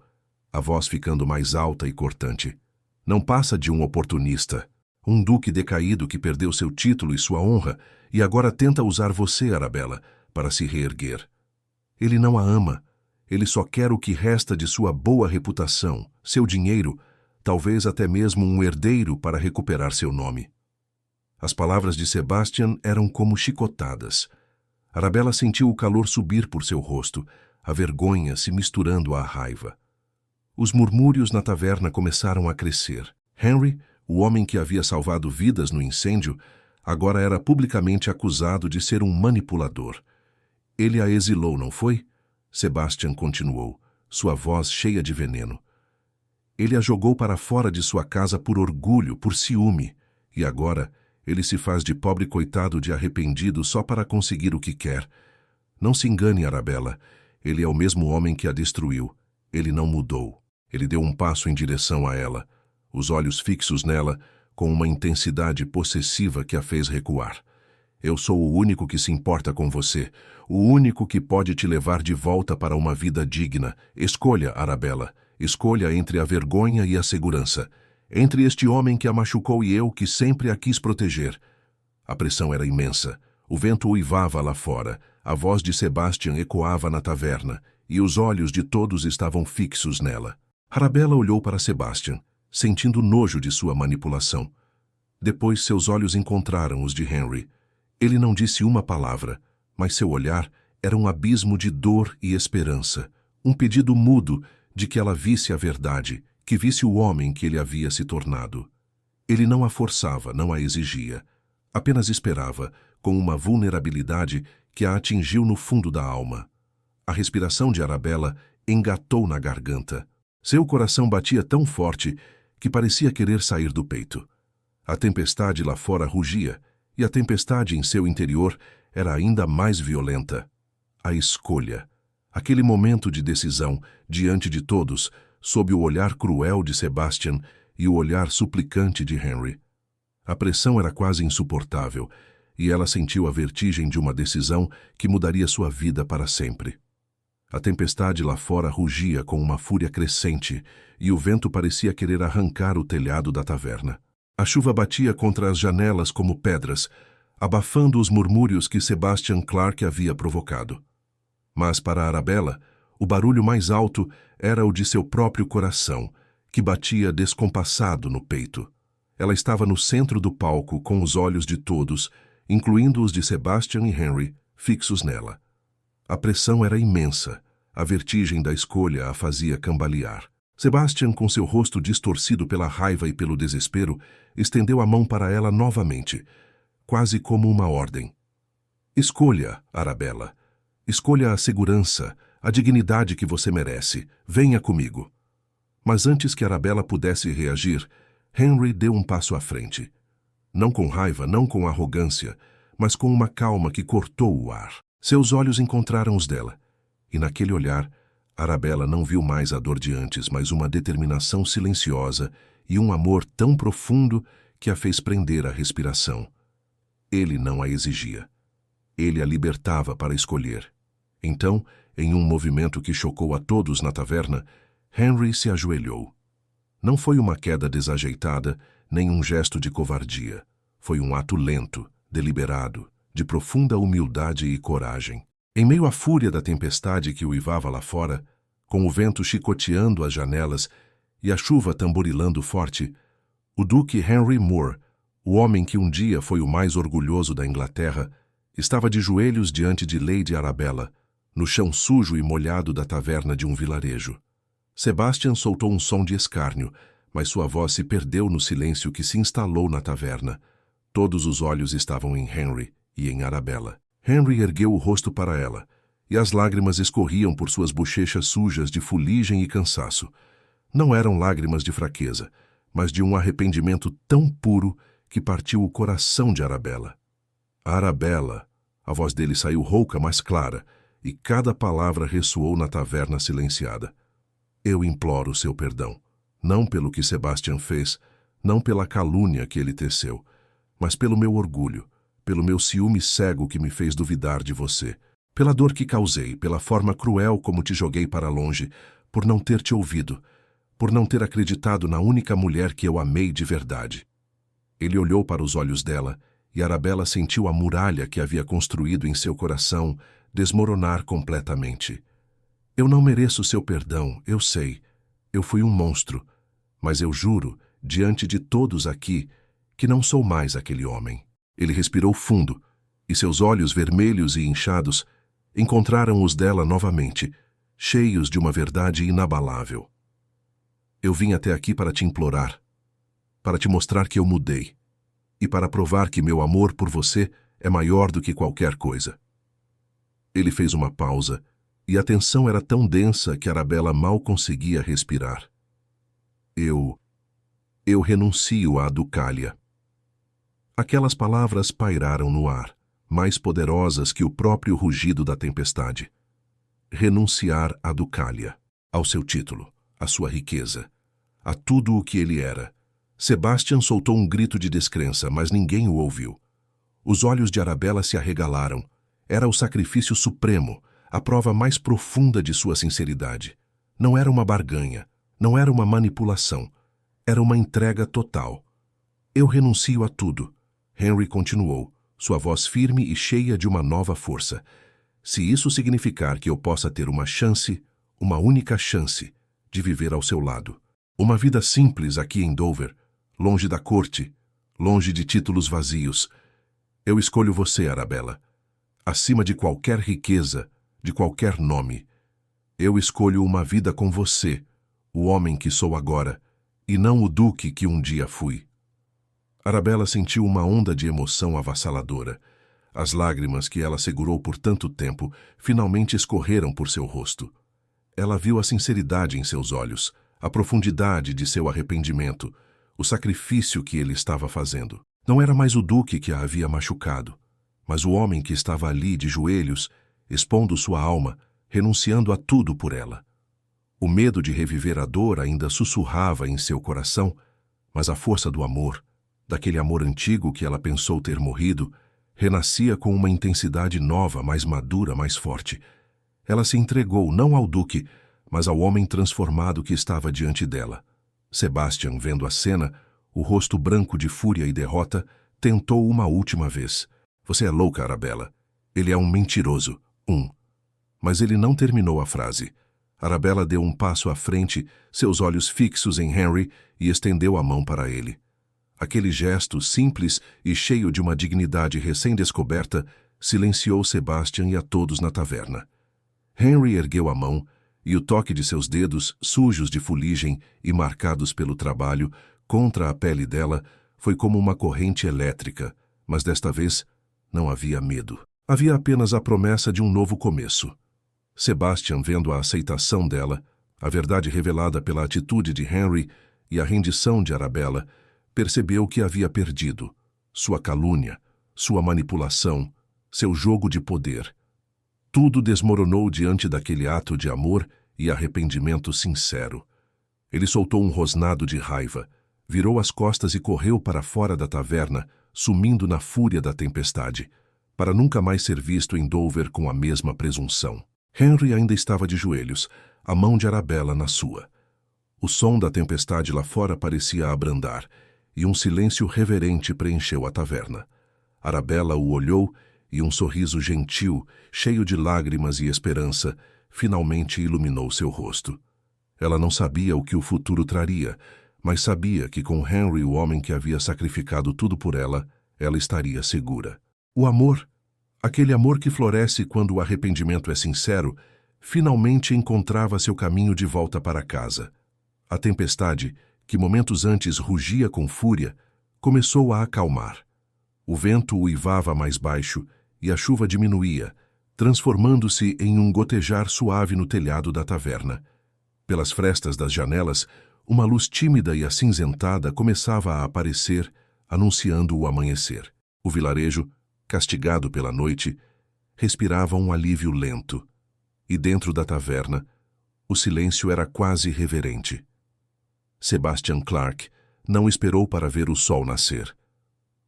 a voz ficando mais alta e cortante, não passa de um oportunista, um duque decaído que perdeu seu título e sua honra e agora tenta usar você, Arabella, para se reerguer. Ele não a ama. Ele só quer o que resta de sua boa reputação, seu dinheiro, talvez até mesmo um herdeiro para recuperar seu nome. As palavras de Sebastian eram como chicotadas. Arabella sentiu o calor subir por seu rosto, a vergonha se misturando à raiva. Os murmúrios na taverna começaram a crescer. Henry, o homem que havia salvado vidas no incêndio, agora era publicamente acusado de ser um manipulador. Ele a exilou, não foi? Sebastian continuou, sua voz cheia de veneno. Ele a jogou para fora de sua casa por orgulho, por ciúme, e agora ele se faz de pobre coitado de arrependido só para conseguir o que quer. Não se engane, Arabella, ele é o mesmo homem que a destruiu. Ele não mudou. Ele deu um passo em direção a ela, os olhos fixos nela, com uma intensidade possessiva que a fez recuar. Eu sou o único que se importa com você, o único que pode te levar de volta para uma vida digna. Escolha, Arabella, escolha entre a vergonha e a segurança, entre este homem que a machucou e eu que sempre a quis proteger. A pressão era imensa, o vento uivava lá fora, a voz de Sebastian ecoava na taverna, e os olhos de todos estavam fixos nela. Arabella olhou para Sebastian, sentindo nojo de sua manipulação. Depois seus olhos encontraram os de Henry. Ele não disse uma palavra, mas seu olhar era um abismo de dor e esperança, um pedido mudo de que ela visse a verdade, que visse o homem que ele havia se tornado. Ele não a forçava, não a exigia, apenas esperava, com uma vulnerabilidade que a atingiu no fundo da alma. A respiração de Arabella engatou na garganta. Seu coração batia tão forte que parecia querer sair do peito. A tempestade lá fora rugia, e a tempestade em seu interior era ainda mais violenta. A escolha. Aquele momento de decisão, diante de todos, sob o olhar cruel de Sebastian e o olhar suplicante de Henry. A pressão era quase insuportável, e ela sentiu a vertigem de uma decisão que mudaria sua vida para sempre. A tempestade lá fora rugia com uma fúria crescente, e o vento parecia querer arrancar o telhado da taverna. A chuva batia contra as janelas como pedras, abafando os murmúrios que Sebastian Clarke havia provocado. Mas para Arabella, o barulho mais alto era o de seu próprio coração, que batia descompassado no peito. Ela estava no centro do palco com os olhos de todos, incluindo os de Sebastian e Henry, fixos nela. A pressão era imensa, a vertigem da escolha a fazia cambalear. Sebastian, com seu rosto distorcido pela raiva e pelo desespero, estendeu a mão para ela novamente, quase como uma ordem. Escolha, Arabella. Escolha a segurança, a dignidade que você merece. Venha comigo. Mas antes que Arabella pudesse reagir, Henry deu um passo à frente. Não com raiva, não com arrogância, mas com uma calma que cortou o ar. Seus olhos encontraram os dela, e naquele olhar, Arabella não viu mais a dor de antes, mas uma determinação silenciosa e um amor tão profundo que a fez prender a respiração. Ele não a exigia. Ele a libertava para escolher. Então, em um movimento que chocou a todos na taverna, Henry se ajoelhou. Não foi uma queda desajeitada, nem um gesto de covardia. Foi um ato lento, deliberado, de profunda humildade e coragem. Em meio à fúria da tempestade que uivava lá fora, com o vento chicoteando as janelas e a chuva tamborilando forte, o duque Henry Moore, o homem que um dia foi o mais orgulhoso da Inglaterra, estava de joelhos diante de Lady Arabella, no chão sujo e molhado da taverna de um vilarejo. Sebastian soltou um som de escárnio, mas sua voz se perdeu no silêncio que se instalou na taverna. Todos os olhos estavam em Henry e em Arabella. Henry ergueu o rosto para ela, e as lágrimas escorriam por suas bochechas sujas de fuligem e cansaço. Não eram lágrimas de fraqueza, mas de um arrependimento tão puro que partiu o coração de Arabella. Arabella! A voz dele saiu rouca, mas clara, e cada palavra ressoou na taverna silenciada. Eu imploro seu perdão, não pelo que Sebastian fez, não pela calúnia que ele teceu, mas pelo meu orgulho, pelo meu ciúme cego que me fez duvidar de você, pela dor que causei, pela forma cruel como te joguei para longe, por não ter te ouvido, por não ter acreditado na única mulher que eu amei de verdade. Ele olhou para os olhos dela, e Arabella sentiu a muralha que havia construído em seu coração desmoronar completamente. Eu não mereço seu perdão, eu sei. Eu fui um monstro, mas eu juro, diante de todos aqui, que não sou mais aquele homem. Ele respirou fundo, e seus olhos vermelhos e inchados encontraram os dela novamente, cheios de uma verdade inabalável. Eu vim até aqui para te implorar, para te mostrar que eu mudei, e para provar que meu amor por você é maior do que qualquer coisa. Ele fez uma pausa, e a tensão era tão densa que Arabella mal conseguia respirar. Eu renuncio à Ducália. Aquelas palavras pairaram no ar, mais poderosas que o próprio rugido da tempestade. Renunciar à Ducália, ao seu título, à sua riqueza, a tudo o que ele era. Sebastian soltou um grito de descrença, mas ninguém o ouviu. Os olhos de Arabella se arregalaram. Era o sacrifício supremo, a prova mais profunda de sua sinceridade. Não era uma barganha, não era uma manipulação. Era uma entrega total. Eu renuncio a tudo, Henry continuou, sua voz firme e cheia de uma nova força. Se isso significar que eu possa ter uma chance, uma única chance, de viver ao seu lado. Uma vida simples aqui em Dover, longe da corte, longe de títulos vazios. Eu escolho você, Arabella. Acima de qualquer riqueza, de qualquer nome. Eu escolho uma vida com você, o homem que sou agora, e não o duque que um dia fui. Arabella sentiu uma onda de emoção avassaladora. As lágrimas que ela segurou por tanto tempo finalmente escorreram por seu rosto. Ela viu a sinceridade em seus olhos, a profundidade de seu arrependimento, o sacrifício que ele estava fazendo. Não era mais o duque que a havia machucado, mas o homem que estava ali de joelhos, expondo sua alma, renunciando a tudo por ela. O medo de reviver a dor ainda sussurrava em seu coração, mas a força do amor, daquele amor antigo que ela pensou ter morrido, renascia com uma intensidade nova, mais madura, mais forte. Ela se entregou não ao duque, mas ao homem transformado que estava diante dela. Sebastian, vendo a cena, o rosto branco de fúria e derrota, tentou uma última vez. Você é louca, Arabella. Ele é um mentiroso. Mas ele não terminou a frase. Arabella deu um passo à frente, seus olhos fixos em Henry, e estendeu a mão para ele. Aquele gesto, simples e cheio de uma dignidade recém-descoberta, silenciou Sebastian e a todos na taverna. Henry ergueu a mão, e o toque de seus dedos, sujos de fuligem e marcados pelo trabalho, contra a pele dela, foi como uma corrente elétrica, mas desta vez não havia medo. Havia apenas a promessa de um novo começo. Sebastian, vendo a aceitação dela, a verdade revelada pela atitude de Henry e a rendição de Arabella, percebeu que havia perdido. Sua calúnia, sua manipulação, seu jogo de poder. Tudo desmoronou diante daquele ato de amor e arrependimento sincero. Ele soltou um rosnado de raiva, virou as costas e correu para fora da taverna, sumindo na fúria da tempestade, para nunca mais ser visto em Dover com a mesma presunção. Henry ainda estava de joelhos, a mão de Arabella na sua. O som da tempestade lá fora parecia abrandar, e um silêncio reverente preencheu a taverna. Arabella o olhou e um sorriso gentil, cheio de lágrimas e esperança, finalmente iluminou seu rosto. Ela não sabia o que o futuro traria, mas sabia que com Henry, o homem que havia sacrificado tudo por ela, ela estaria segura. O amor, aquele amor que floresce quando o arrependimento é sincero, finalmente encontrava seu caminho de volta para casa. A tempestade, que momentos antes rugia com fúria, começou a acalmar. O vento uivava mais baixo e a chuva diminuía, transformando-se em um gotejar suave no telhado da taverna. Pelas frestas das janelas, uma luz tímida e acinzentada começava a aparecer, anunciando o amanhecer. O vilarejo, castigado pela noite, respirava um alívio lento, e dentro da taverna, o silêncio era quase reverente. Sebastian Clarke não esperou para ver o sol nascer.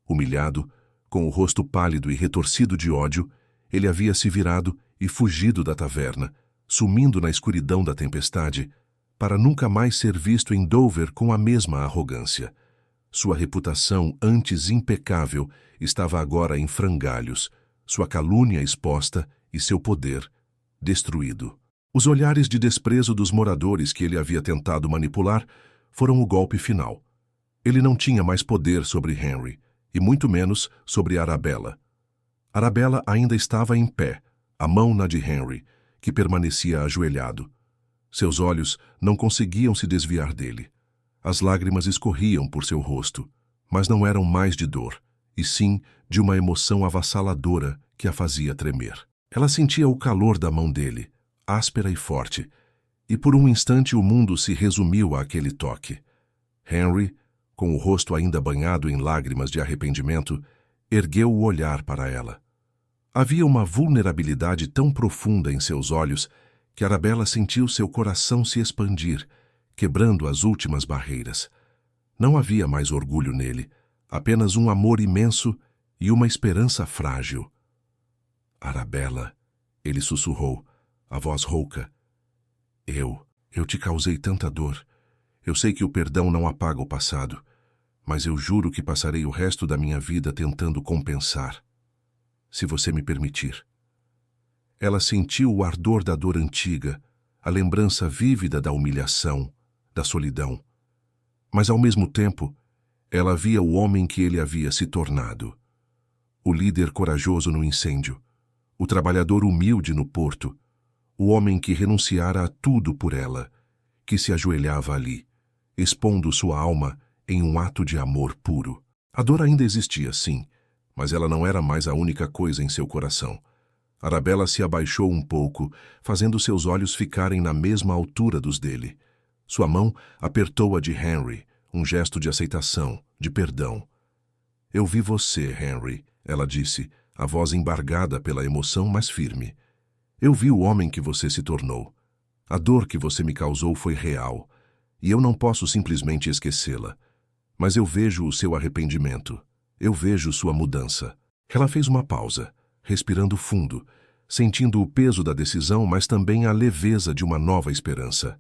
Humilhado, com o rosto pálido e retorcido de ódio, ele havia se virado e fugido da taverna, sumindo na escuridão da tempestade, para nunca mais ser visto em Dover com a mesma arrogância. Sua reputação, antes impecável, estava agora em frangalhos, sua calúnia exposta e seu poder destruído. Os olhares de desprezo dos moradores que ele havia tentado manipular foram o golpe final. Ele não tinha mais poder sobre Henry, e muito menos sobre Arabella. Arabella ainda estava em pé, a mão na de Henry, que permanecia ajoelhado. Seus olhos não conseguiam se desviar dele. As lágrimas escorriam por seu rosto, mas não eram mais de dor, e sim de uma emoção avassaladora que a fazia tremer. Ela sentia o calor da mão dele, áspera e forte, e por um instante o mundo se resumiu àquele toque. Henry, com o rosto ainda banhado em lágrimas de arrependimento, ergueu o olhar para ela. Havia uma vulnerabilidade tão profunda em seus olhos que Arabella sentiu seu coração se expandir, quebrando as últimas barreiras. Não havia mais orgulho nele, apenas um amor imenso e uma esperança frágil. Arabella, ele sussurrou, a voz rouca. Eu te causei tanta dor. Eu sei que o perdão não apaga o passado, mas eu juro que passarei o resto da minha vida tentando compensar, se você me permitir. Ela sentiu o ardor da dor antiga, a lembrança vívida da humilhação, da solidão. Mas, ao mesmo tempo, ela via o homem que ele havia se tornado. O líder corajoso no incêndio, o trabalhador humilde no porto, o homem que renunciara a tudo por ela, que se ajoelhava ali, expondo sua alma em um ato de amor puro. A dor ainda existia, sim, mas ela não era mais a única coisa em seu coração. Arabella se abaixou um pouco, fazendo seus olhos ficarem na mesma altura dos dele. Sua mão apertou a de Henry, um gesto de aceitação, de perdão. Eu vi você, Henry, ela disse, a voz embargada pela emoção, mas firme. Eu vi o homem que você se tornou. A dor que você me causou foi real, e eu não posso simplesmente esquecê-la. Mas eu vejo o seu arrependimento. Eu vejo sua mudança. Ela fez uma pausa, respirando fundo, sentindo o peso da decisão, mas também a leveza de uma nova esperança.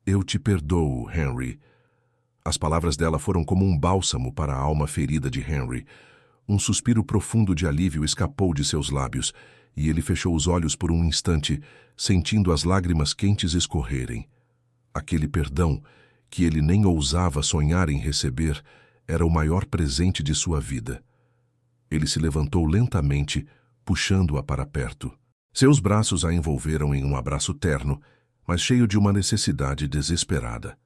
Eu te perdoo, Henry. As palavras dela foram como um bálsamo para a alma ferida de Henry. Um suspiro profundo de alívio escapou de seus lábios, e ele fechou os olhos por um instante, sentindo as lágrimas quentes escorrerem. Aquele perdão, que ele nem ousava sonhar em receber, era o maior presente de sua vida. Ele se levantou lentamente, puxando-a para perto. Seus braços a envolveram em um abraço terno, mas cheio de uma necessidade desesperada.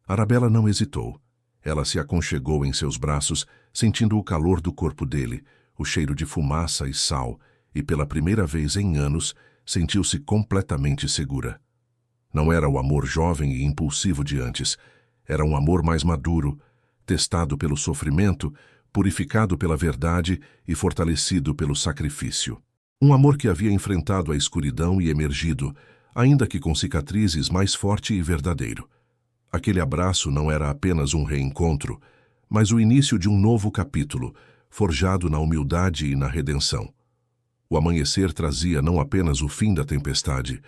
Arabella não hesitou. Ela se aconchegou em seus braços, sentindo o calor do corpo dele, o cheiro de fumaça e sal, e pela primeira vez em anos, sentiu-se completamente segura. Não era o amor jovem e impulsivo de antes. Era um amor mais maduro, testado pelo sofrimento, purificado pela verdade e fortalecido pelo sacrifício. Um amor que havia enfrentado a escuridão e emergido, ainda que com cicatrizes, mais forte e verdadeiro. Aquele abraço não era apenas um reencontro, mas o início de um novo capítulo, forjado na humildade e na redenção. O amanhecer trazia não apenas o fim da tempestade,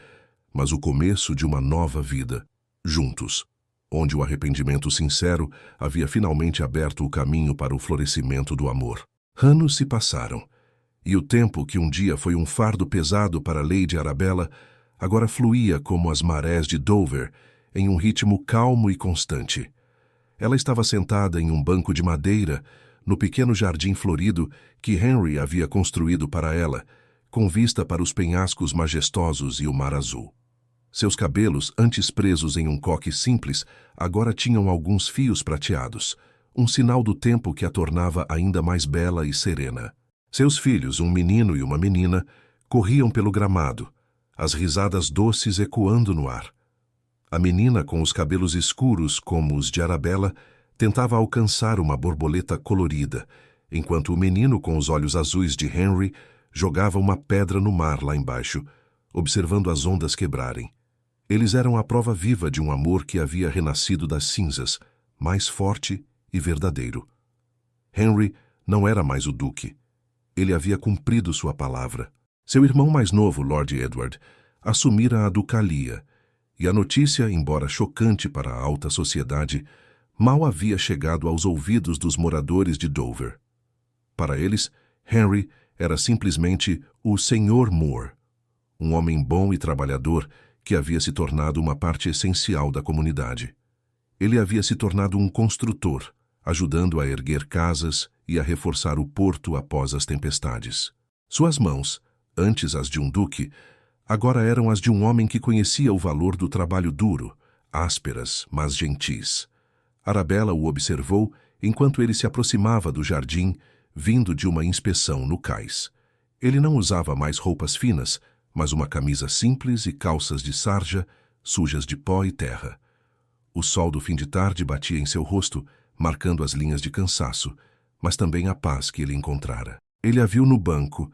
mas o começo de uma nova vida, juntos, onde o arrependimento sincero havia finalmente aberto o caminho para o florescimento do amor. Anos se passaram, e o tempo que um dia foi um fardo pesado para Lady Arabella, agora fluía como as marés de Dover, em um ritmo calmo e constante. Ela estava sentada em um banco de madeira, no pequeno jardim florido que Henry havia construído para ela, com vista para os penhascos majestosos e o mar azul. Seus cabelos, antes presos em um coque simples, agora tinham alguns fios prateados, um sinal do tempo que a tornava ainda mais bela e serena. Seus filhos, um menino e uma menina, corriam pelo gramado, as risadas doces ecoando no ar. A menina, com os cabelos escuros como os de Arabella, Tentava alcançar uma borboleta colorida, enquanto o menino com os olhos azuis de Henry jogava uma pedra no mar lá embaixo, observando as ondas quebrarem. Eles eram a prova viva de um amor que havia renascido das cinzas, mais forte e verdadeiro. Henry não era mais o duque. Ele havia cumprido sua palavra. Seu irmão mais novo, Lord Edward, assumira a ducalia, e a notícia, embora chocante para a alta sociedade, mal havia chegado aos ouvidos dos moradores de Dover. Para eles, Henry era simplesmente o Sr. Moore, um homem bom e trabalhador que havia se tornado uma parte essencial da comunidade. Ele havia se tornado um construtor, ajudando a erguer casas e a reforçar o porto após as tempestades. Suas mãos, antes as de um duque, agora eram as de um homem que conhecia o valor do trabalho duro, ásperas, mas gentis. Arabella o observou enquanto ele se aproximava do jardim, vindo de uma inspeção no cais. Ele não usava mais roupas finas, mas uma camisa simples e calças de sarja, sujas de pó e terra. O sol do fim de tarde batia em seu rosto, marcando as linhas de cansaço, mas também a paz que ele encontrara. Ele a viu no banco,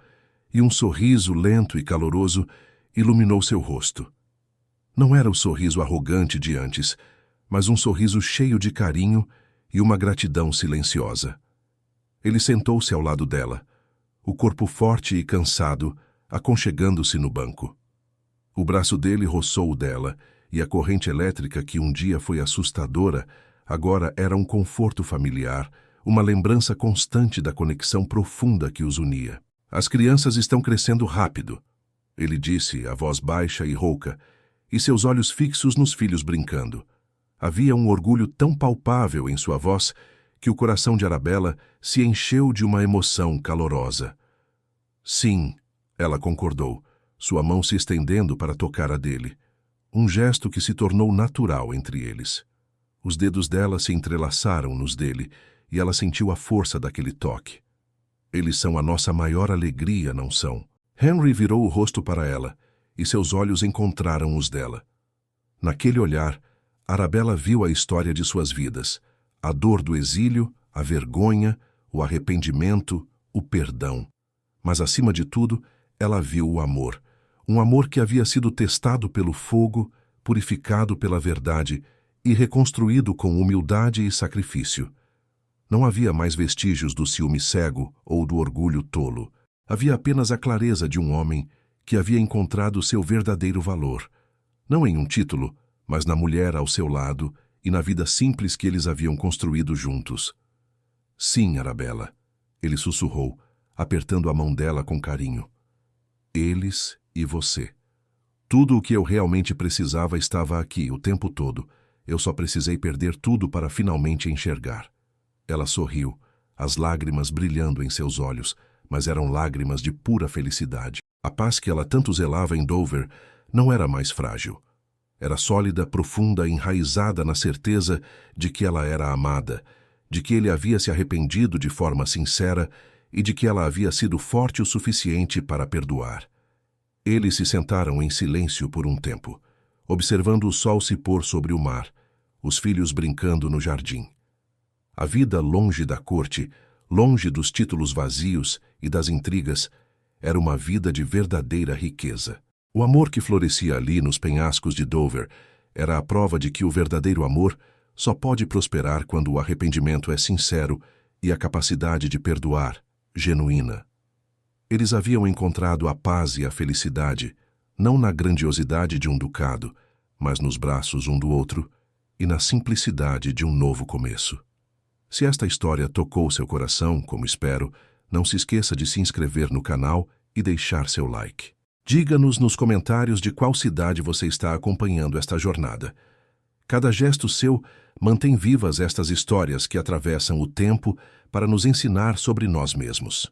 e um sorriso lento e caloroso iluminou seu rosto. Não era o sorriso arrogante de antes, mas um sorriso cheio de carinho e uma gratidão silenciosa. Ele sentou-se ao lado dela, o corpo forte e cansado, aconchegando-se no banco. O braço dele roçou o dela, e a corrente elétrica que um dia foi assustadora, agora era um conforto familiar, uma lembrança constante da conexão profunda que os unia. As crianças estão crescendo rápido, ele disse, a voz baixa e rouca, e seus olhos fixos nos filhos brincando. Havia um orgulho tão palpável em sua voz que o coração de Arabella se encheu de uma emoção calorosa. Sim, ela concordou, sua mão se estendendo para tocar a dele. Um gesto que se tornou natural entre eles. Os dedos dela se entrelaçaram nos dele e ela sentiu a força daquele toque. Eles são a nossa maior alegria, não são? Henry virou o rosto para ela e seus olhos encontraram os dela. Naquele olhar, Arabella viu a história de suas vidas, a dor do exílio, a vergonha, o arrependimento, o perdão. Mas, acima de tudo, ela viu o amor. Um amor que havia sido testado pelo fogo, purificado pela verdade e reconstruído com humildade e sacrifício. Não havia mais vestígios do ciúme cego ou do orgulho tolo. Havia apenas a clareza de um homem que havia encontrado seu verdadeiro valor, não em um título, mas na mulher ao seu lado e na vida simples que eles haviam construído juntos. Sim, Arabella, ele sussurrou, apertando a mão dela com carinho. Eles e você. Tudo o que eu realmente precisava estava aqui o tempo todo. Eu só precisei perder tudo para finalmente enxergar. Ela sorriu, as lágrimas brilhando em seus olhos, mas eram lágrimas de pura felicidade. A paz que ela tanto zelava em Dover não era mais frágil. Era sólida, profunda, enraizada na certeza de que ela era amada, de que ele havia se arrependido de forma sincera e de que ela havia sido forte o suficiente para perdoar. Eles se sentaram em silêncio por um tempo, observando o sol se pôr sobre o mar, os filhos brincando no jardim. A vida longe da corte, longe dos títulos vazios e das intrigas, era uma vida de verdadeira riqueza. O amor que florescia ali nos penhascos de Dover era a prova de que o verdadeiro amor só pode prosperar quando o arrependimento é sincero e a capacidade de perdoar, genuína. Eles haviam encontrado a paz e a felicidade, não na grandiosidade de um ducado, mas nos braços um do outro e na simplicidade de um novo começo. Se esta história tocou seu coração, como espero, não se esqueça de se inscrever no canal e deixar seu like. Diga-nos nos comentários de qual cidade você está acompanhando esta jornada. Cada gesto seu mantém vivas estas histórias que atravessam o tempo para nos ensinar sobre nós mesmos.